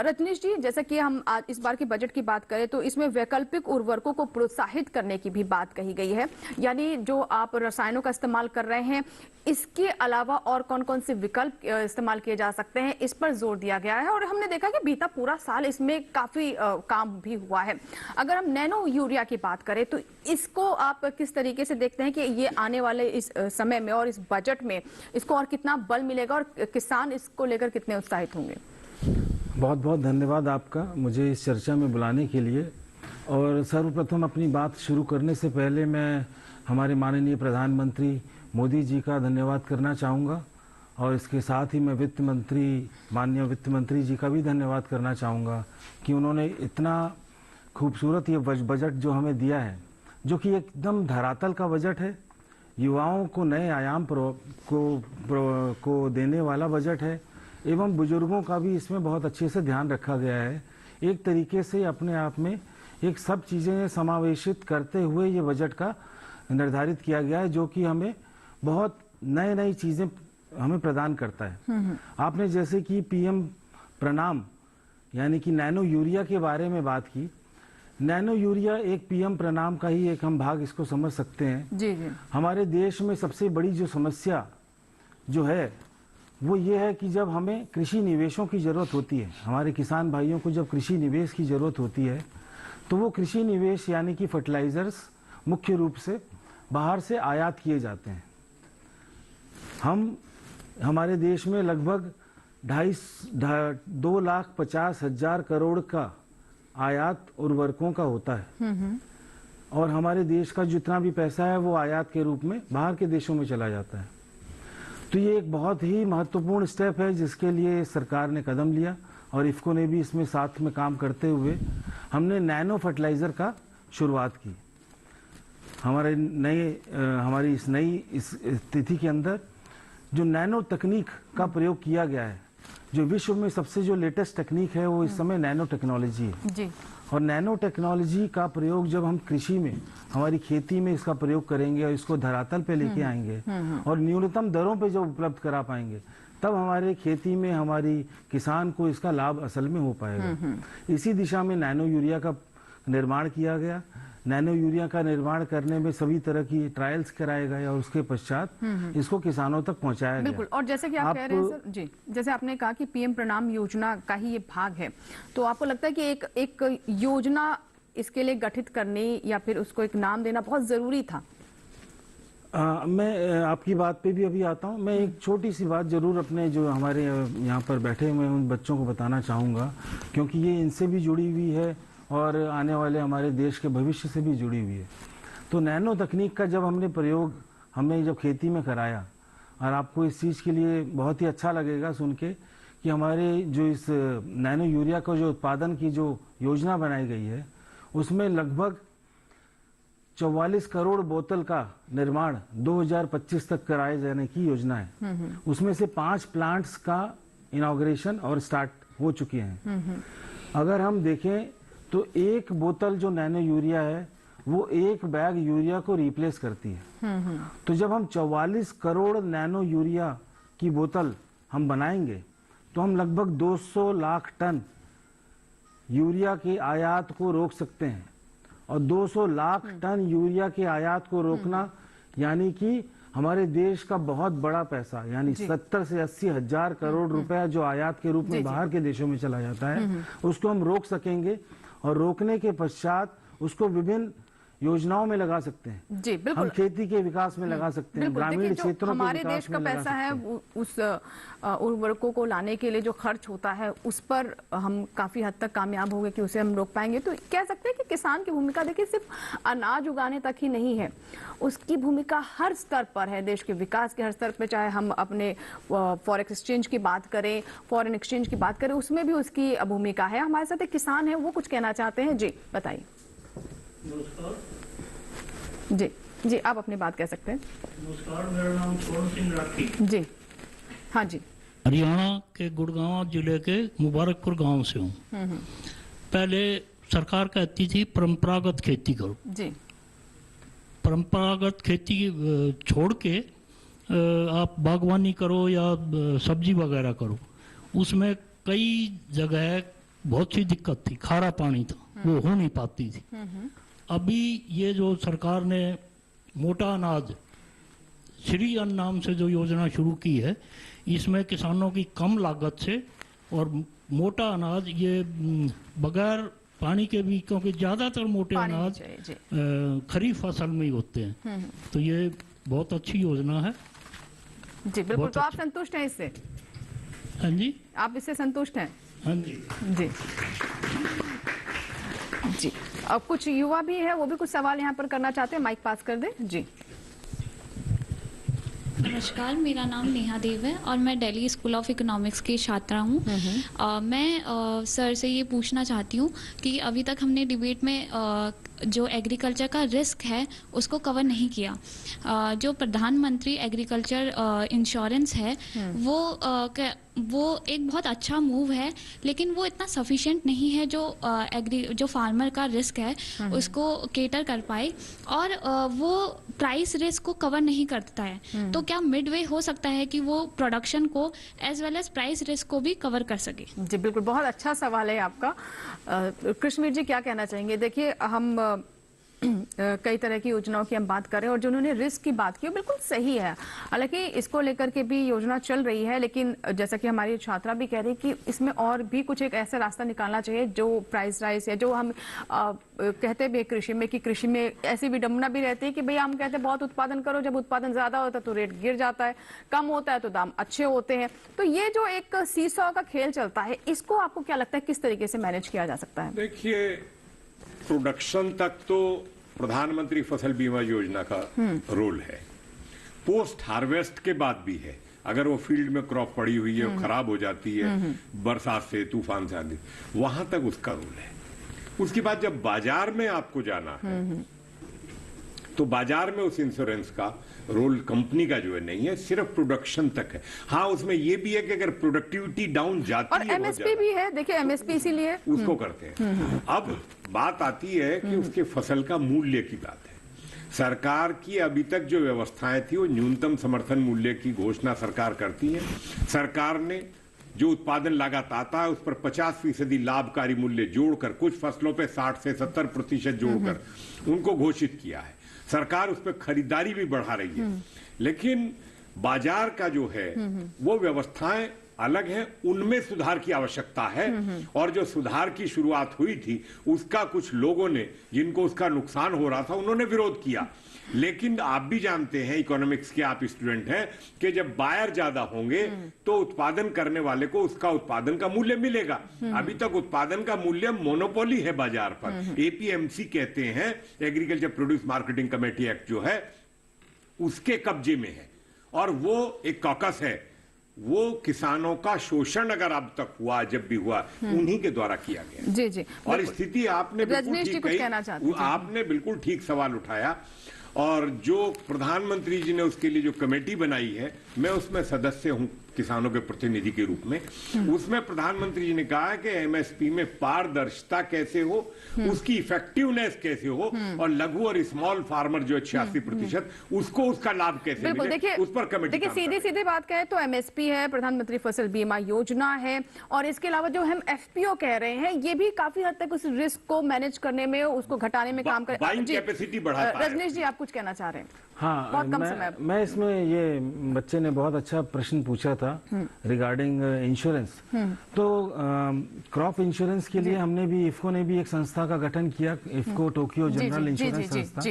रजनीश जी, जैसा कि हम आज इस बार के बजट की बात करें तो इसमें वैकल्पिक उर्वरकों को प्रोत्साहित करने की भी बात कही गई है, यानी जो आप रसायनों का इस्तेमाल कर रहे हैं, इसके अलावा और कौन कौन से विकल्प इस्तेमाल किए जा सकते हैं, इस पर जोर दिया गया है। और हमने देखा कि बीता पूरा साल इसमें काफी काम भी हुआ है। अगर हम नैनो यूरिया की बात करें तो इसको आप किस तरीके से देखते हैं कि ये आने वाले इस समय में और इस बजट में इसको और कितना बल मिलेगा, और किसान इसको लेकर कितने उत्साहित होंगे? बहुत बहुत धन्यवाद आपका मुझे इस चर्चा में बुलाने के लिए। और सर्वप्रथम अपनी बात शुरू करने से पहले मैं हमारे माननीय प्रधानमंत्री मोदी जी का धन्यवाद करना चाहूँगा, और इसके साथ ही मैं वित्त मंत्री, माननीय वित्त मंत्री जी का भी धन्यवाद करना चाहूँगा कि उन्होंने इतना खूबसूरत ये बजट जो हमें दिया है, जो कि एकदम धरातल का बजट है, युवाओं को नए आयाम को देने वाला बजट है, एवं बुजुर्गों का भी इसमें बहुत अच्छे से ध्यान रखा गया है। एक तरीके से अपने आप में एक सब चीज़ें समावेशित करते हुए ये बजट का निर्धारित किया गया है, जो कि हमें बहुत नई चीजें हमें प्रदान करता है। आपने जैसे कि PM प्रणाम यानी कि नैनो यूरिया के बारे में बात की। नैनो यूरिया एक PM प्रणाम का ही एक हम भाग इसको समझ सकते हैं। जी जी। हमारे देश में सबसे बड़ी जो समस्या जो है वो ये है कि जब हमें कृषि निवेशों की जरूरत होती है, हमारे किसान भाइयों को जब कृषि निवेश की जरूरत होती है, तो वो कृषि निवेश यानी कि फर्टिलाइजर्स मुख्य रूप से बाहर से आयात किए जाते हैं। हमारे देश में लगभग 2,50,000 करोड़ का आयात उर्वरकों का होता है, और हमारे देश का जितना भी पैसा है वो आयात के रूप में बाहर के देशों में चला जाता है। तो ये एक बहुत ही महत्वपूर्ण स्टेप है जिसके लिए सरकार ने कदम लिया, और इफ्को ने भी इसमें साथ में काम करते हुए हमने नैनो फर्टिलाइजर का शुरुआत की। हमारी इस नई स्थिति के अंदर जो नैनो तकनीक का प्रयोग किया गया है, जो विश्व में सबसे जो लेटेस्ट तकनीक है वो इस समय नैनो टेक्नोलॉजी है जी। और नैनो टेक्नोलॉजी का प्रयोग जब हम कृषि में, हमारी खेती में इसका प्रयोग करेंगे और इसको धरातल पे लेके आएंगे और न्यूनतम दरों पे जब उपलब्ध करा पाएंगे, तब हमारे खेती में हमारी किसान को इसका लाभ असल में हो पाएगा। इसी दिशा में नैनो यूरिया का निर्माण किया गया। नैनो यूरिया का निर्माण करने में सभी तरह की ट्रायल्स कराए गए और उसके पश्चात इसको किसानों तक पहुंचाया गया। बिल्कुल। और जैसे कि आप कह रहे हैं सर जी, जैसे आपने कहा कि PM प्रणाम योजना का ही ये भाग है, तो आपको लगता है कि एक योजना इसके लिए गठित करनी या फिर उसको एक नाम देना बहुत जरूरी था? मैं आपकी बात पे भी अभी आता हूँ। मैं एक छोटी सी बात जरूर अपने जो हमारे यहाँ पर बैठे हुए उन बच्चों को बताना चाहूँगा, क्योंकि ये इनसे भी जुड़ी हुई है और आने वाले हमारे देश के भविष्य से भी जुड़ी हुई है। तो नैनो तकनीक का जब हमने प्रयोग जब खेती में कराया, और आपको इस चीज़ के लिए बहुत ही अच्छा लगेगा सुन के कि हमारे जो इस नैनो यूरिया का जो उत्पादन की जो योजना बनाई गई है, उसमें लगभग 44 करोड़ बोतल का निर्माण 2025 तक कराए जाने की योजना है। उसमें से 5 प्लांट्स का इनॉग्रेशन और स्टार्ट हो चुके हैं। अगर हम देखें तो एक बोतल जो नैनो यूरिया है वो एक बैग यूरिया को रिप्लेस करती है। तो जब हम 44 करोड़ नैनो यूरिया की बोतल हम बनाएंगे तो हम लगभग 200 लाख टन यूरिया के आयात को रोक सकते हैं। और 200 लाख टन यूरिया के आयात को रोकना यानी कि हमारे देश का बहुत बड़ा पैसा यानी 70 से 80 हजार करोड़ रुपया जो आयात के रूप में बाहर के देशों में चला जाता है, उसको हम रोक सकेंगे और रोकने के पश्चात उसको विभिन्न योजनाओं में लगा सकते हैं। जी बिल्कुल, हम खेती के विकास में लगा सकते हैं, ग्रामीण क्षेत्रों के हमारे देश का पैसा है उस उर्वरकों को लाने के लिए जो खर्च होता है उस पर हम काफी हद तक कामयाब हो गए कि उसे हम रोक पाएंगे। तो कह सकते हैं कि किसान की भूमिका देखिए सिर्फ अनाज उगाने तक ही नहीं है, उसकी भूमिका हर स्तर पर है, देश के विकास के हर स्तर पर, चाहे हम अपने फॉरेक्स एक्सचेंज की बात करें, फॉरेन एक्सचेंज की बात करें, उसमें भी उसकी भूमिका है। हमारे साथ एक किसान है, वो कुछ कहना चाहते हैं। जी बताइए। जी जी, आप अपनी बात कह सकते हैं। नमस्कार, मेरा नाम सोहन सिंह राठी। जी हाँ जी। हरियाणा के गुड़गांव जिले के मुबारकपुर गांव से हूँ। पहले सरकार कहती थी परंपरागत खेती करो। जी। परंपरागत खेती छोड़ के आप बागवानी करो या सब्जी वगैरह करो। उसमें कई जगह बहुत सी दिक्कत थी, खारा पानी था, वो हो नहीं पाती थी। अभी ये जो सरकार ने मोटा अनाज श्री अन्न नाम से जो योजना शुरू की है, इसमें किसानों की कम लागत से और मोटा अनाज ये बगैर पानी के भी, क्योंकि ज्यादातर मोटे अनाज खरीफ फसल में ही होते हैं, तो ये बहुत अच्छी योजना है। जी बिल्कुल। तो आप संतुष्ट हैं इससे? हाँ जी, आप इससे संतुष्ट हैं? हाँ जी। जी जी। अब कुछ युवा भी है, वो भी कुछ सवाल यहाँ पर करना चाहते हैं, माइक पास कर दें। जी नमस्कार, मेरा नाम नेहा देव है और मैं दिल्ली स्कूल ऑफ इकोनॉमिक्स की छात्रा हूँ। मैं सर से ये पूछना चाहती हूँ कि अभी तक हमने डिबेट में जो एग्रीकल्चर का रिस्क है उसको कवर नहीं किया। जो प्रधानमंत्री एग्रीकल्चर इंश्योरेंस है वो एक बहुत अच्छा मूव है, लेकिन वो इतना सफिशिएंट नहीं है जो फार्मर का रिस्क है उसको केटर कर पाए, और वो प्राइस रिस्क को कवर नहीं करता है। तो क्या मिडवे हो सकता है कि वो प्रोडक्शन को as well as price risk को भी कवर कर सके? जी बिल्कुल, बहुत अच्छा सवाल है आपका। कृष्णवीर जी क्या कहना चाहेंगे? देखिए, हम कई तरह की योजनाओं की हम बात करें और जो उन्होंने रिस्क की बात की वो बिल्कुल सही है। हालांकि इसको लेकर के भी योजना चल रही है, लेकिन जैसा कि हमारी छात्रा भी कह रही कि इसमें और भी कुछ एक ऐसा रास्ता निकालना चाहिए जो प्राइस राइज है, जो हम कहते भी कृषि में कि कृषि में ऐसी विडंबना भी रहती है कि भैया हम कहते हैं बहुत उत्पादन करो, जब उत्पादन ज्यादा होता है तो रेट गिर जाता है, कम होता है तो दाम अच्छे होते हैं। तो ये जो एक सीसॉ का खेल चलता है, इसको आपको क्या लगता है किस तरीके से मैनेज किया जा सकता है? देखिए, प्रोडक्शन तक तो प्रधानमंत्री फसल बीमा योजना का रोल है, पोस्ट हार्वेस्ट के बाद भी है। अगर वो फील्ड में क्रॉप पड़ी हुई है, खराब हो जाती है बरसात से, तूफान से, आदि, वहां तक उसका रोल है। उसके बाद जब बाजार में आपको जाना है तो बाजार में उस इंश्योरेंस का रोल कंपनी का जो है नहीं है, सिर्फ प्रोडक्शन तक है। हाँ, उसमें ये भी है कि अगर प्रोडक्टिविटी डाउन जाती और है, एमएसपी भी है। देखिए, एमएसपी इसीलिए उसको करते हैं। अब बात आती है कि उसके फसल का मूल्य की बात है। सरकार की अभी तक जो व्यवस्थाएं थी वो न्यूनतम समर्थन मूल्य की घोषणा सरकार करती है। सरकार ने जो उत्पादन लागत आता है उस पर 50% लाभकारी मूल्य जोड़कर, कुछ फसलों पे 60 से 70% जोड़कर उनको घोषित किया है। सरकार उस पर खरीदारी भी बढ़ा रही है, लेकिन बाजार का जो है वो व्यवस्थाएं अलग है, उनमें सुधार की आवश्यकता है। और जो सुधार की शुरुआत हुई थी उसका कुछ लोगों ने, जिनको उसका नुकसान हो रहा था, उन्होंने विरोध किया। लेकिन आप भी जानते हैं, इकोनॉमिक्स के आप स्टूडेंट हैं, कि जब बायर ज्यादा होंगे तो उत्पादन करने वाले को उसका उत्पादन का मूल्य मिलेगा। अभी तक उत्पादन का मूल्य मोनोपोली है बाजार पर, एपीएमसी कहते हैं, agriculture produce marketing committee act जो है उसके कब्जे में है, और वो एक कॉकस है। वो किसानों का शोषण अगर अब तक हुआ, जब भी हुआ, उन्हीं के द्वारा किया गया। जी जी। और स्थिति आपने बिल्कुल ठीक कही, आपने बिल्कुल ठीक सवाल उठाया। और जो प्रधानमंत्री जी ने उसके लिए जो कमेटी बनाई है, मैं उसमें सदस्य हूं किसानों के प्रतिनिधि के रूप में। उसमें प्रधानमंत्री जी ने कहा है कि एमएसपी में पारदर्शिता कैसे हो, उसकी इफेक्टिवनेस कैसे हो, और लघु और स्मॉल फार्मर जो 86% उसको उसका लाभ कैसे मिले, देखिए, उस पर कमेटी। देखिए, सीधी बात कहें तो एमएसपी है, प्रधानमंत्री फसल बीमा योजना है, और इसके अलावा जो हम एफपीओ कह रहे हैं, ये भी काफी हद तक उस रिस्क को मैनेज करने में, उसको घटाने में काम कर, बाइंग कैपेसिटी बढ़ाता है। रजनीश जी, आप कुछ कहना चाह रहे हैं? हाँ, बहुत कम समय। मैं इसमें ये बच्चे ने बहुत अच्छा प्रश्न पूछा था रिगार्डिंग इंश्योरेंस। तो क्रॉप इंश्योरेंस के लिए हमने भी, इफको ने भी एक संस्था का गठन किया, इफको टोक्यो जनरल इंश्योरेंस संस्था।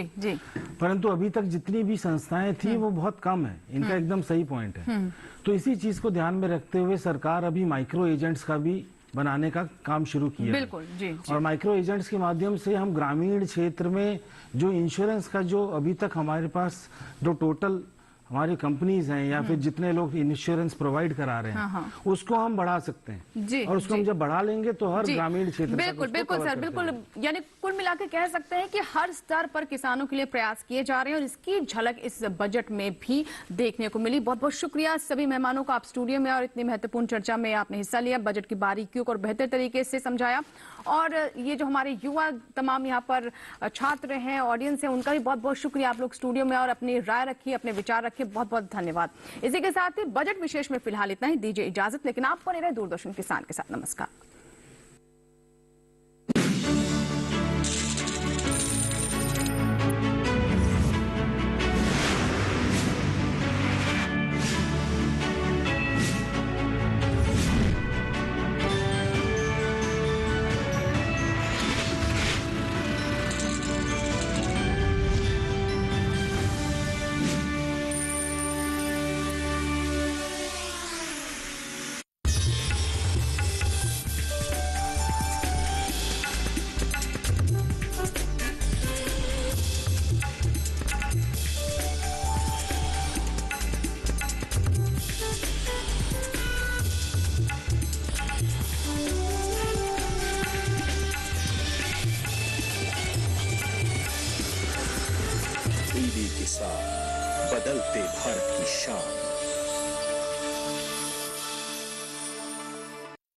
परंतु अभी तक जितनी भी संस्थाएं थी वो बहुत कम है, इनका एकदम सही पॉइंट है। तो इसी चीज को ध्यान में रखते हुए सरकार अभी माइक्रो एजेंट्स का भी बनाने का काम शुरू किया। बिल्कुल जी। और माइक्रो एजेंट्स के माध्यम से हम ग्रामीण क्षेत्र में जो इंश्योरेंस का जो अभी तक हमारे पास जो टोटल हमारी कंपनीज हैं या फिर जितने लोग इंश्योरेंस प्रोवाइड करा रहे हैं उसको हम बढ़ा सकते हैं जी, और उसको हम जब बढ़ा लेंगे तो हर ग्रामीण क्षेत्र बिल्कुल बिल्कुल सर, बिल्कुल। यानी कुल मिलाकर कह सकते हैं कि हर स्तर पर किसानों के लिए प्रयास किए जा रहे हैं और इसकी झलक इस बजट में भी देखने को मिली। बहुत बहुत शुक्रिया सभी मेहमानों का, आप स्टूडियो में और इतनी महत्वपूर्ण चर्चा में आपने हिस्सा लिया, बजट की बारीकियों को और बेहतर तरीके से समझाया। और ये जो हमारे युवा तमाम यहाँ पर छात्र हैं, ऑडियंस है, उनका भी बहुत बहुत शुक्रिया। आप लोग स्टूडियो में और अपनी राय रखिए, अपने विचार रखिए, बहुत बहुत धन्यवाद। इसी के साथ ही बजट विशेष में फिलहाल इतना ही, दीजिए इजाजत, लेकिन आप बने रहे दूरदर्शन किसान के साथ। नमस्कार। टीवी के साथ बदलते भारत की शान।